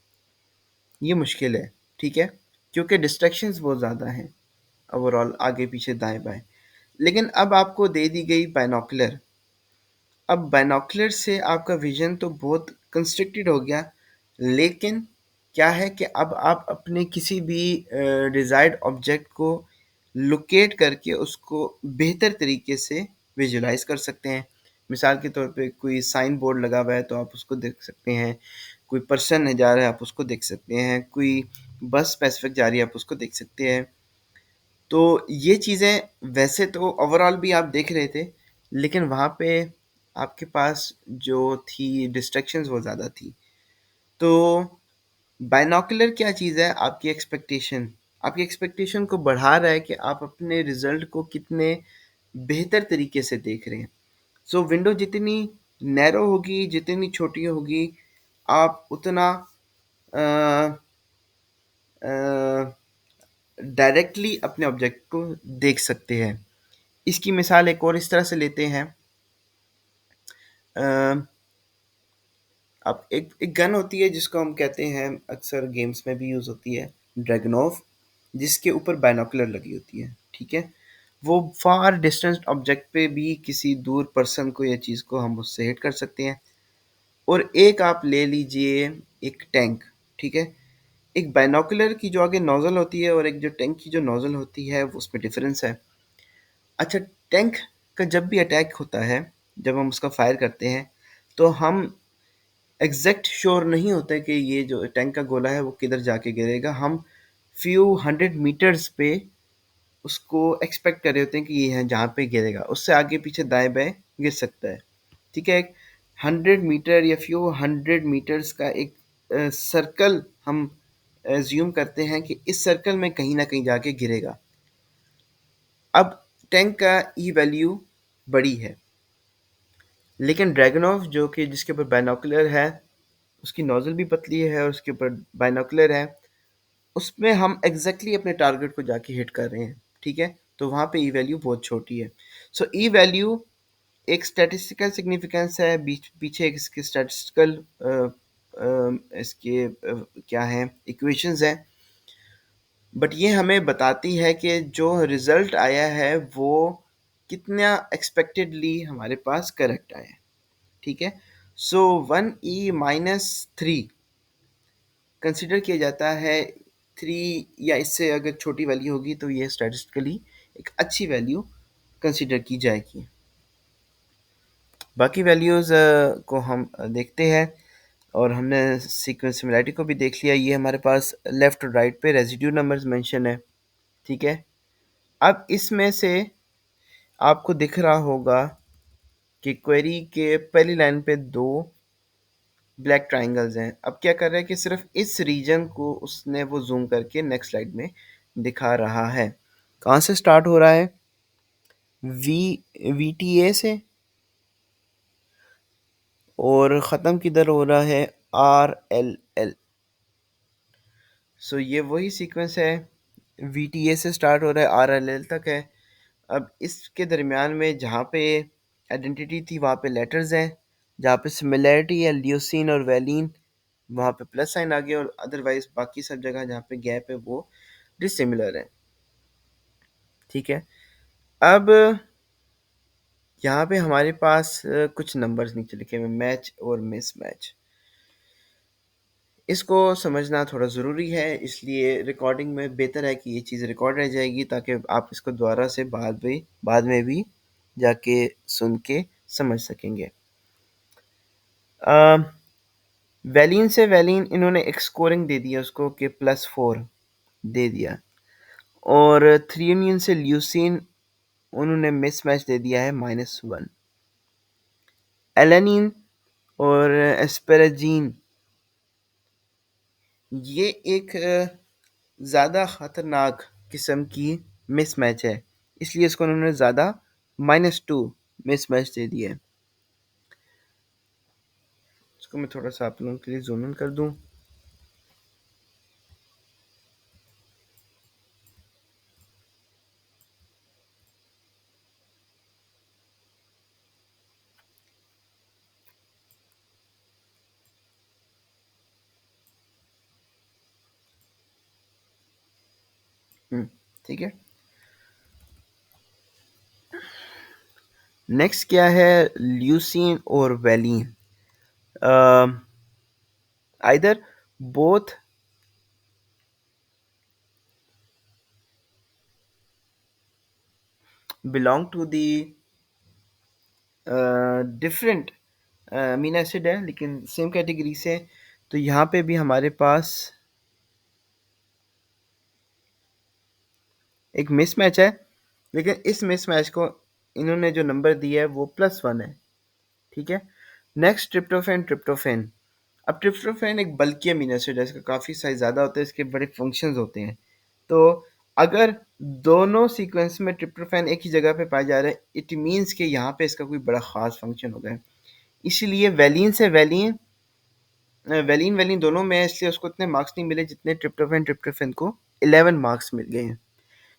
ये मुश्किल है, ठीक है, क्योंकि डिस्ट्रैक्शंस बहुत ज़्यादा हैं ओवरऑल, आगे पीछे दाएं बाएं। लेकिन अब आपको दे दी गई बाइनोकुलर। अब बाइनोकुलर से आपका विजन तो बहुत कंस्ट्रिक्टेड हो गया, लेकिन क्या है कि अब आप अपने किसी भी डिज़ायर्ड ऑब्जेक्ट को लोकेट करके उसको बेहतर तरीके से विजुलाइज कर सकते हैं। मिसाल के तौर पे कोई साइन बोर्ड लगा हुआ है तो आप उसको देख सकते हैं, कोई पर्सन है जा रहा है आप उसको देख सकते हैं, कोई बस स्पेसिफिक जा रही है आप उसको देख सकते हैं। तो ये चीज़ें वैसे तो ओवरऑल भी आप देख रहे थे, लेकिन वहाँ पे आपके पास जो थी डिस्ट्रैक्शंस वो ज़्यादा थी। तो बाइनोकुलर क्या चीज़ है, आपकी एक्सपेक्टेशन को बढ़ा रहा है कि आप अपने रिजल्ट को कितने बेहतर तरीके से देख रहे हैं। सो विंडो जितनी नैरो होगी, जितनी छोटी होगी, आप उतना डायरेक्टली अपने ऑब्जेक्ट को देख सकते हैं। इसकी मिसाल एक और इस तरह से लेते हैं। अ, अब एक एक गन होती है जिसको हम कहते हैं, अक्सर गेम्स में भी यूज़ होती है, ड्रैगनोव, जिसके ऊपर बाइनोकुलर लगी होती है, ठीक है। वो फार डिस्टेंस ऑब्जेक्ट पे भी किसी दूर पर्सन को या चीज़ को हम उससे हिट कर सकते हैं। और एक आप ले लीजिए एक टैंक, ठीक है। एक बाइनोकुलर की जो आगे नोजल होती है और एक जो टैंक की जो नोजल होती है वो उसमें डिफरेंस है। अच्छा, टैंक का जब भी अटैक होता है, जब हम उसका फायर करते हैं, तो हम एग्जैक्ट श्योर नहीं होते कि ये जो टैंक का गोला है वो किधर जाके गिरेगा। हम फ्यू हंड्रेड मीटर्स पे उसको एक्सपेक्ट कर रहे होते हैं कि ये है जहाँ पे गिरेगा, उससे आगे पीछे दाएं बाएं गिर सकता है, ठीक है। 100 मीटर या फ्यू हंड्रेड मीटर्स का एक सर्कल हम एज्यूम करते हैं कि इस सर्कल में कहीं ना कहीं जाके गिरेगा। अब टैंक का ई वैल्यू बड़ी है, लेकिन ड्रैगनोव जो कि जिसके ऊपर बाइनोकुलर है, उसकी नोजल भी पतली है और उसके ऊपर बाइनोकुलर है, उसमें हम एग्जैक्टली अपने टारगेट को जाके हिट कर रहे हैं, ठीक है। तो वहाँ पे ई वैल्यू बहुत छोटी है। सो ई वैल्यू एक स्टैटिस्टिकल सिग्निफिकेंस है, बीच पीछे एक इसके स्टैटिस्टिकल इसके क्या है इक्वेशंस हैं, बट ये हमें बताती है कि जो रिजल्ट आया है वो कितना एक्सपेक्टेडली हमारे पास करेक्ट आया है। ठीक है। सो 1e-3 कंसिडर किया जाता है, 3 या इससे अगर छोटी वैल्यू होगी तो ये स्टैटिस्टिकली एक अच्छी वैल्यू कंसिडर की जाएगी। बाकी वैल्यूज़ को हम देखते हैं, और हमने सीक्वेंस सिमिलैरिटी को भी देख लिया। ये हमारे पास लेफ्ट और राइट पे रेजिड्यू नंबर्स मेंशन है। ठीक है। अब इसमें से आपको दिख रहा होगा कि क्वेरी के पहली लाइन पे दो ब्लैक ट्राइंगल्स हैं। अब क्या कर रहा है कि सिर्फ इस रीजन को उसने वो जूम करके नेक्स्ट स्लाइड में दिखा रहा है। कहाँ से स्टार्ट हो रहा है? वी VTA से, और ख़त्म किधर हो रहा है? RLL। सो ये वही सीक्वेंस है, VTA से स्टार्ट हो रहा है, RLL तक है। अब इसके दरमियान में जहाँ पे आइडेंटिटी थी वहाँ पे लेटर्स हैं, जहाँ पे सिमिलैरिटी है ल्यूसीन और वैलीन वहाँ पे प्लस साइन आ गया, और अदरवाइज बाकी सब जगह जहाँ पे गैप है वो डिसिमिलर है। ठीक है। अब यहाँ पे हमारे पास कुछ नंबर्स नीचे लिखे हुए, मैच और मिस मैच। इसको समझना थोड़ा ज़रूरी है, इसलिए रिकॉर्डिंग में बेहतर है कि ये चीज़ रिकॉर्ड रह जाएगी, ताकि आप इसको दोबारा से बाद में भी जाके सुन के समझ सकेंगे। वैलीन से वैलीन इन्होंने एक स्कोरिंग दे दिया उसको कि +4 दे दिया, और थ्रियोनियन से ल्यूसीन उन्होंने मिसमैच दे दिया है -1। एलेनिन और एस्पेराजीन ये एक ज़्यादा ख़तरनाक किस्म की मिसमैच है, इसलिए इसको उन्होंने ज़्यादा -2 मिसमैच दे दिया है। इसको मैं थोड़ा सा आप लोगों के लिए जूम इन कर दूं। ठीक है। नेक्स्ट क्या है? ल्यूसीन और valine. Either both belong to the different amino acid है, लेकिन सेम कैटेगरी से। तो यहाँ पे भी हमारे पास एक मिसमैच है, लेकिन इस मिसमैच को इन्होंने जो नंबर दिया है वो +1 है। ठीक है। Next tryptophan. ट्रिप्टोफैन, अब ट्रिप्टोफैन एक बल्कि अमीनो एसिड है, इसका काफ़ी साइज ज़्यादा होता है, इसके बड़े फंक्शंस होते हैं। तो अगर दोनों सीक्वेंस में ट्रिप्टोफैन एक ही जगह पे पाए जा रहे हैं, इट मीन्स कि यहाँ पे इसका कोई बड़ा ख़ास फंक्शन होगा है। इसीलिए वैलीन से वैलीन वैलीन वैलीन दोनों में है, इसलिए उसको इतने मार्क्स नहीं मिले जितने ट्रिप्टोफैन ट्रिप्टोफैन को 11 मार्क्स मिल गए हैं।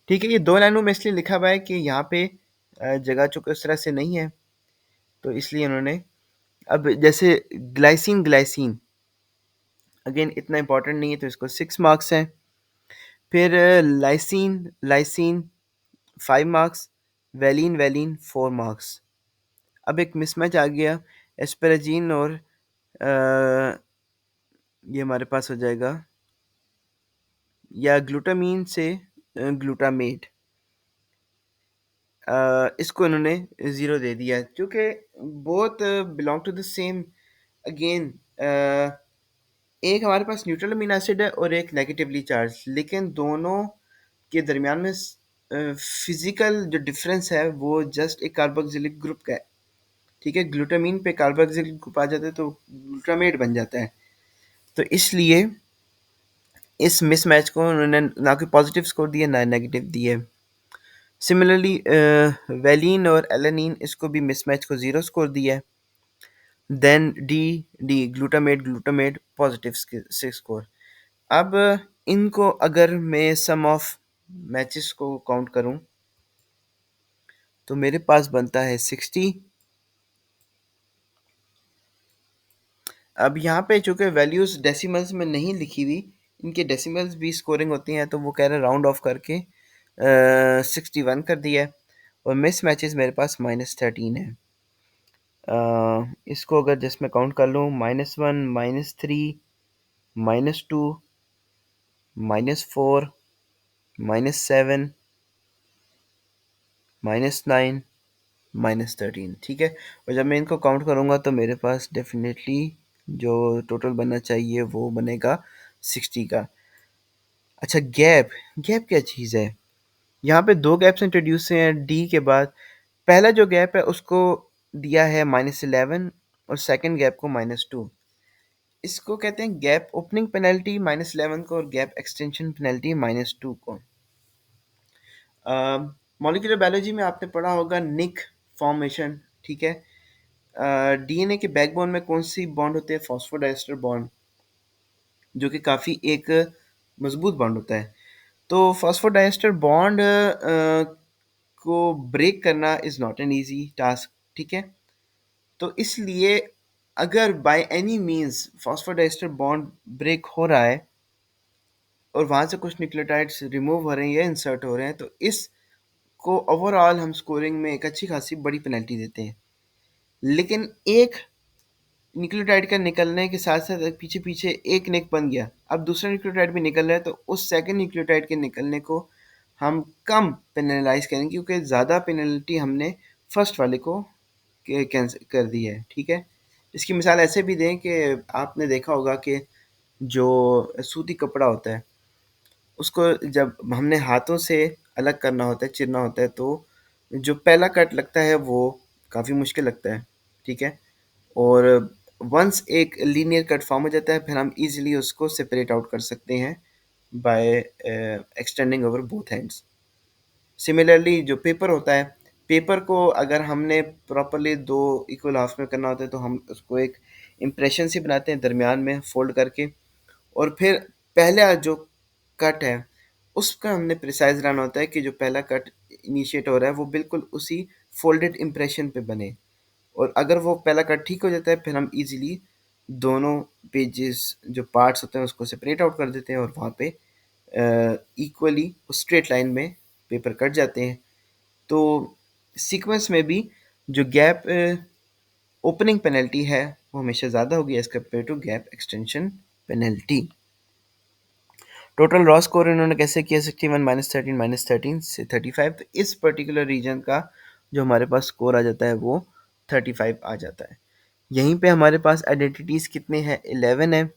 ठीक है। ये दो लाइनों में इसलिए लिखा हुआ है कि यहाँ पे जगह चूँकि उस तरह से नहीं है, तो इसलिए उन्होंने, अब जैसे ग्लाइसिन ग्लाइसिन अगेन इतना इंपॉर्टेंट नहीं है, तो इसको 6 मार्क्स हैं। फिर lysine lysine 5 marks, valine valine 4 marks. अब एक मिसमैच आ गया, एस्पेराजीन और ये हमारे पास हो जाएगा या ग्लूटामीन से ग्लूटामेट, इसको इन्होंने 0 दे दिया, क्योंकि both belong to the same. Again एक हमारे पास न्यूट्रल अमीनो एसिड है और एक नेगेटिवली चार्ज, लेकिन दोनों के दरमियान में फिजिकल जो डिफरेंस है वो जस्ट एक कार्बोक्सिलिक ग्रुप का है। ठीक है। ग्लूटामीन पे कार्बोक्सिलिक ग्रुप आ जाता है तो ग्लूटामेट बन जाता है। तो इसलिए इस मिसमैच को उन्होंने ना कोई पॉजिटिव स्कोर दिया ना नेगेटिव दिए। सिमिलरली वैलीन और एलेनिन, इसको भी मिसमैच को 0 स्कोर दिया है। Then D D glutamate glutamate positive 6 score. अब इनको अगर मैं सम ऑफ मैचेस को काउंट करूं, तो मेरे पास बनता है 60। अब यहाँ पे चूंकि वैल्यूज डेसिमल्स में नहीं लिखी हुई, इनके डेसिमल्स भी स्कोरिंग होती हैं, तो वो कह रहे हैं राउंड ऑफ करके 61 कर दिया है। और मिस मैचेस मेरे पास -13 है। इसको अगर जिसमें काउंट कर लूँ, -1, -3, -2, -4, -7, -9, -13, ठीक है। और जब मैं इनको काउंट करूँगा तो मेरे पास डेफिनेटली जो टोटल बनना चाहिए वो बनेगा 60 का। अच्छा, गैप। गैप क्या चीज़ है? यहाँ पे दो गैप्स इंट्रोड्यूस हैं डी के बाद। पहला जो गैप है उसको दिया है -11, और सेकंड गैप को -2। इसको कहते हैं गैप ओपनिंग पेनल्टी -11 को, और गैप एक्सटेंशन पेनल्टी -2 को। मॉलिक्यूलर बायोलॉजी में आपने पढ़ा होगा निक फॉर्मेशन, ठीक है। डीएनए के बैकबोन में कौन सी बॉन्ड होते हैं? फॉस्फोडाइस्टर बॉन्ड, जो कि काफ़ी एक मजबूत बॉन्ड होता है। तो फॉस्फोडाइस्टर बॉन्ड को ब्रेक करना is not an easy task, ठीक है। तो इसलिए अगर by any means phosphodiester bond break हो रहा है और वहाँ से कुछ न्यूक्लियोटाइड्स रिमूव हो रहे हैं या इंसर्ट हो रहे हैं, तो इसको ओवरऑल हम स्कोरिंग में एक अच्छी खासी बड़ी पेनल्टी देते हैं। लेकिन एक न्यूक्लियोटाइड का निकलने के साथ साथ पीछे पीछे एक निक बन गया, अब दूसरा न्यूक्लियोटाइड भी निकल रहा है, तो उस सेकंड न्यूक्लियोटाइड के निकलने को हम कम पेनलाइज करेंगे, क्योंकि ज़्यादा पेनल्टी हमने फर्स्ट वाले को कैंसिल कर दी है, ठीक है। इसकी मिसाल ऐसे भी दें कि आपने देखा होगा कि जो सूती कपड़ा होता है, उसको जब हमने हाथों से अलग करना होता है, चिरना होता है, तो जो पहला कट लगता है वो काफ़ी मुश्किल लगता है, ठीक है। और वंस एक लीनियर कट फॉर्म हो जाता है, फिर हम इजीली उसको सेपरेट आउट कर सकते हैं by extending over both hands. Similarly जो पेपर होता है, पेपर को अगर हमने प्रॉपरली दो इक्वल हाफ में करना होता है, तो हम उसको एक इम्प्रेशन से बनाते हैं दरमियान में फोल्ड करके, और फिर पहला जो कट है उसका हमने प्रिसाइज रहना होता है कि जो पहला कट इनिशिएट हो रहा है वो बिल्कुल उसी फोल्डेड इम्प्रेशन पे बने। और अगर वो पहला कट ठीक हो जाता है, फिर हम इजीली दोनों पेजेस जो पार्ट्स होते हैं उसको सेपरेट आउट कर देते हैं, और वहाँ पे इक्वली स्ट्रेट लाइन में पेपर कट जाते हैं। तो सीक्वेंस में भी जो गैप ओपनिंग पेनल्टी है वो हमेशा ज़्यादा होगी as compare to gap extension penalty. Total raw score इन्होंने कैसे किया? 61 -13 -13 से 35। तो इस पर्टिकुलर रीजन का जो हमारे पास स्कोर आ जाता है वो 35 आ जाता है। यहीं पे हमारे पास आइडेंटिटीज़ कितने हैं? 11 है,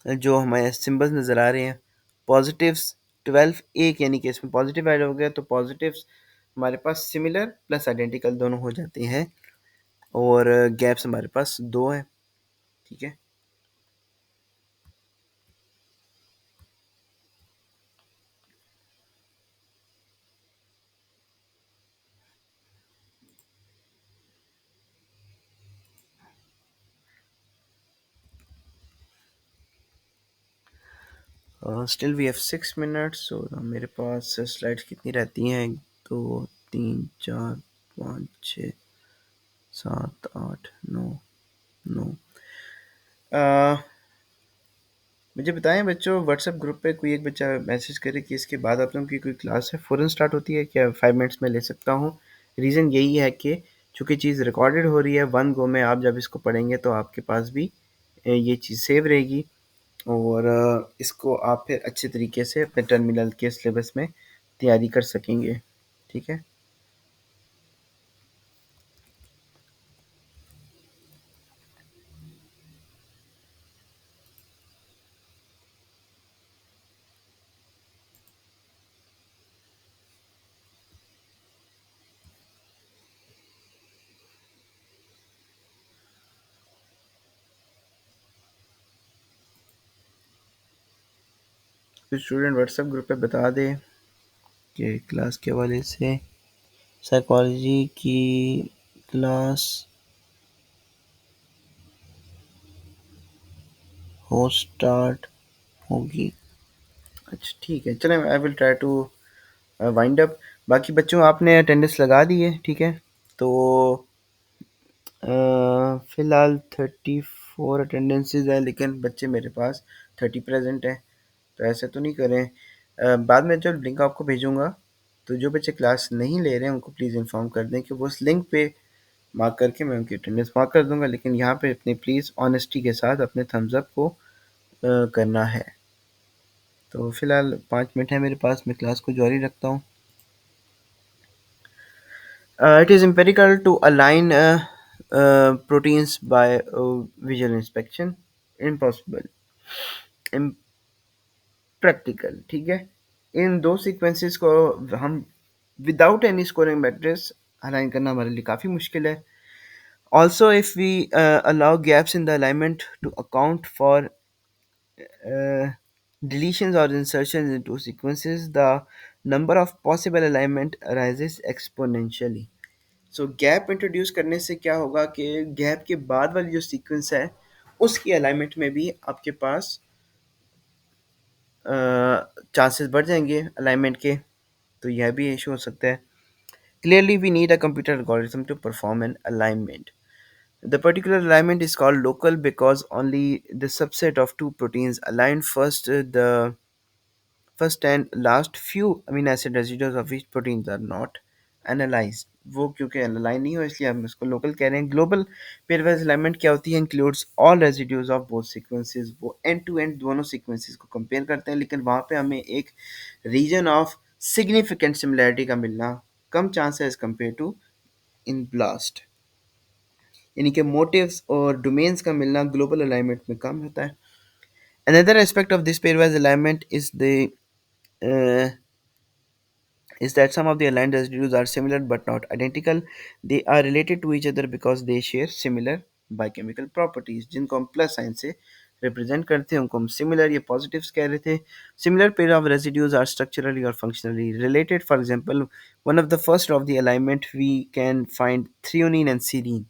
जो हमारे सिंबल्स नज़र आ रहे हैं। पॉजिटिव्स 12, एक यानी कि इसमें पॉजिटिव ऐड हो गया, तो पॉजिटिव्स हमारे पास सिमिलर प्लस आइडेंटिकल दोनों हो जाते हैं। और गैप्स हमारे पास दो हैं, ठीक है। स्टिल वी हैव 6 मिनट्स, और मेरे पास स्लाइड्स कितनी रहती हैं? 2, 3, 4, 5, 6, 7, 8, 9, 9। मुझे बताएं बच्चों, व्हाट्सएप ग्रुप पे कोई एक बच्चा मैसेज करे कि इसके बाद आप लोगों की कोई क्लास है, फ़ौरन स्टार्ट होती है क्या? 5 मिनट्स में ले सकता हूँ। रीज़न यही है कि चूँकि चीज़ रिकॉर्डेड हो रही है, वन गो में आप जब इसको पढ़ेंगे तो आपके पास भी ये चीज़ सेव रहेगी, और इसको आप फिर अच्छे तरीके से अपने टर्मिनल के सिलेबस में तैयारी कर सकेंगे, ठीक है। कुछ स्टूडेंट व्हाट्सएप ग्रुप पे बता दें कि क्लास के हवाले से साइकोलॉजी की क्लास हो स्टार्ट होगी। अच्छा ठीक है, चलें, I will try to wind up. बाकी बच्चों आपने अटेंडेंस लगा दी है, ठीक है। तो फ़िलहाल 34 अटेंडेंसेस है, लेकिन बच्चे मेरे पास 30 प्रेजेंट है। तो ऐसे तो नहीं करें। बाद में जो लिंक आपको भेजूंगा, तो जो बच्चे क्लास नहीं ले रहे हैं उनको प्लीज़ इन्फॉर्म कर दें कि वो उस लिंक पे मार्क करके मैं उनकी अटेंडेंस मार्क कर दूंगा, लेकिन यहाँ पे अपनी प्लीज़ ऑनेस्टी के साथ अपने थम्स अप को करना है। तो फ़िलहाल 5 मिनट है मेरे पास, मैं क्लास को जारी रखता हूँ। It is empirical to align proteins by visual inspection. Impossible. Impractical. ठीक है। इन दो सीक्वेंसेस को हम without any scoring matrix align करना हमारे लिए काफ़ी मुश्किल है. Also, if we allow gaps in the alignment to account for deletions or insertions into sequences, the number of possible alignment rises exponentially. So gap introduce करने से क्या होगा कि गैप के बाद वाली जो सीक्वेंस है उसकी अलाइनमेंट में भी आपके पास चांसेस बढ़ जाएंगे अलाइनमेंट के. तो यह भी इशू हो सकता है. Clearly we need a computer algorithm to perform an alignment. The particular alignment is called local because only the subset of two proteins align first. The first and last few amino acid residues of each proteins are not analyzed. वो क्योंकि align नहीं हो इसलिए हम इसको local कह रहे हैं. ग्लोबल पेयरवाइज अलाइनमेंट क्या होती है? Includes all residues of both sequences. वो एंड टू एंड दोनों सीक्वेंसेस को कंपेयर करते हैं, लेकिन वहाँ पे हमें एक रीजन ऑफ सिग्निफिकेंट सिमिलैरिटी का मिलना कम चांस है as compare to in BLAST. यानी कि मोटिव्स और डोमेन्स का मिलना ग्लोबल अलाइनमेंट में कम होता है. Another aspect of this pairwise alignment uh, is that some of the aligned residues are similar but not identical. They are related to each other because they share similar biochemical properties. जिनको हम plus sign से represent करते हैं उनको हम similar या positives कह रहे थे. Similar pair of residues are structurally or functionally related. For example, one of the first of the alignment we can find threonine and serine.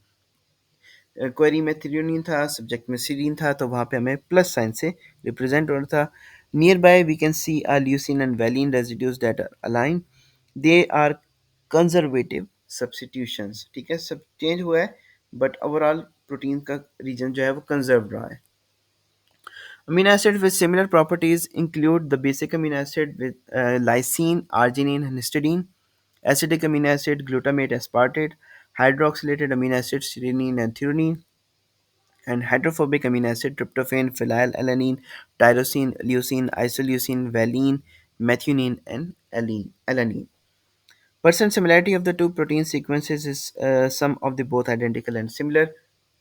Query में थ्रियोनिन था, सब्जेक्ट में सीरीन था, तो वहाँ पे हमें प्लस साइन से रिप्रेजेंट होना था. Nearby we can see R leucine and valine residues that are align. They are conservative substitutions. ठीक है, सब चेंज हुआ है बट ओवरऑल प्रोटीन का रीजन जो है वो कंजर्व रहा है. Amino acids with similar properties include the basic amino acid with lysine, arginine, and histidine, acidic amino acid, glutamate, aspartate, hydroxylated amino acids, serine and threonine, and hydrophobic amino acid tryptophan, phenylalanine, tyrosine, leucine, isoleucine, valine, methionine, and alanine. Percent similarity of the two protein sequences is sum of the both identical and similar.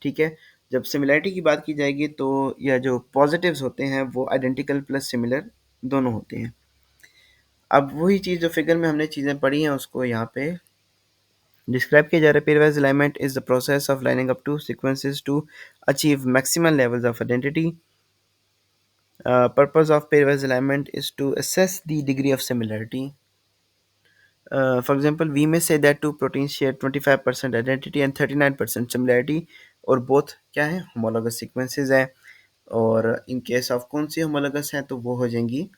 ठीक है, जब similarity की बात की जाएगी तो यह जो पॉजिटिव्स होते हैं वो आइडेंटिकल प्लस सिमिलर दोनों होते हैं. अब वही चीज़ जो फिगर में हमने चीज़ें पढ़ी हैं उसको यहाँ पे डिस्क्राइब किया जा रहा है. Pairwise alignment is the process of lining up two sequences to achieve maximum levels of identity. Purpose of pairwise alignment is to assess the degree of similarity. For example, we may say that two proteins share 25% identity and 39% similarity, और both क्या है? Homologous sequences है. और in case of कौन सी homologous हैं तो वो हो जाएंगी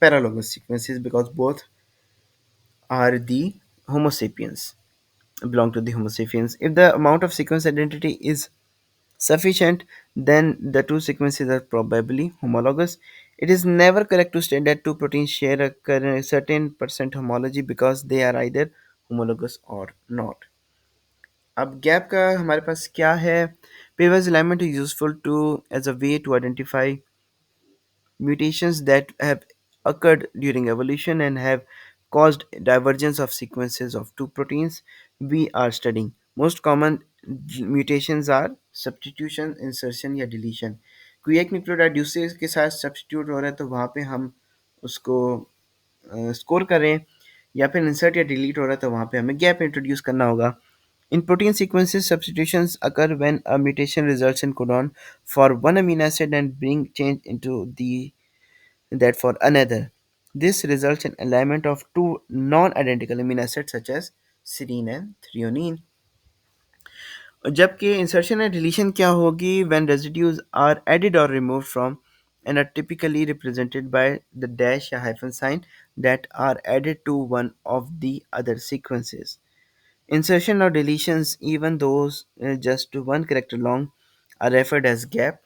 paralogous sequences because both are the Homo sapiens, belong to the Homo sapiens. If the amount of sequence identity is sufficient, then the two sequences are probably homologous. It is never correct to state that two proteins share a certain percent homology because they are either homologous or not. अब gap का हमारे पास क्या है? Pairwise alignment is useful to as a way to identify mutations that have occurred during evolution and have caused divergence of sequences of two proteins we are studying. Most common mutations are substitution, insertion या deletion. कोई एक nucleotide दूसरे के साथ substitute हो रहा है तो वहाँ पे हम उसको स्कोर करें, या फिर इंसर्ट या डिलीट हो रहा है तो वहाँ पे हमें गैप इंट्रोड्यूस करना होगा. In protein sequences, substitutions occur when a mutation results in codon for one amino acid and bring change into the that for another. This results in alignment of two non-identical amino acids such as serine and threonine. जबकि insertion and deletion क्या होगी? When residues are added or removed from and are typically represented by the dash or hyphen sign that are added to one of the other sequences. Insertion or deletions, even those just one character long, are referred as gap.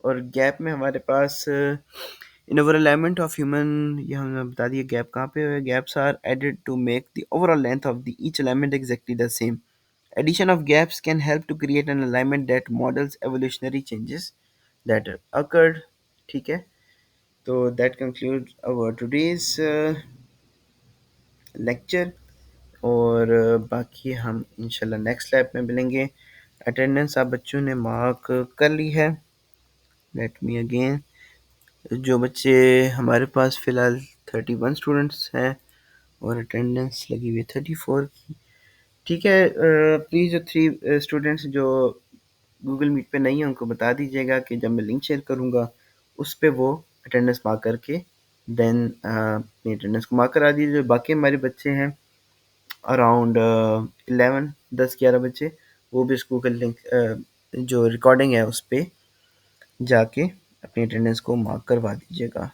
और gap में हमारे पास in over alignment of human, ये हमने बता दिया gap कहाँ पे है. Gaps are added to make the overall length of the each alignment exactly the same. Addition of gaps can help to create an alignment that models evolutionary changes that occurred. ठीक है, तो that concludes our today's lecture. और बाकी हम इंशाल्लाह next lab में मिलेंगे. Attendance आप बच्चों ने मार्क कर ली है. लेट मी अगेन, जो बच्चे हमारे पास फ़िलहाल 31 स्टूडेंट्स हैं और अटेंडेंस लगी हुई है 34 की. ठीक है, प्लीज़ जो 3 स्टूडेंट्स जो गूगल मीट पे नहीं है उनको बता दीजिएगा कि जब मैं लिंक शेयर करूँगा उस पे वो अटेंडेंस मार्क करके देन अपनी अटेंडेंस को मार्क करा दीजिए. बाकी हमारे बच्चे हैं अराउंड 11 10-11 बच्चे, वो भी इस गूगल लिंक जो रिकॉर्डिंग है उस पे जाके अपनी अटेंडेंस को मार्क करवा दीजिएगा.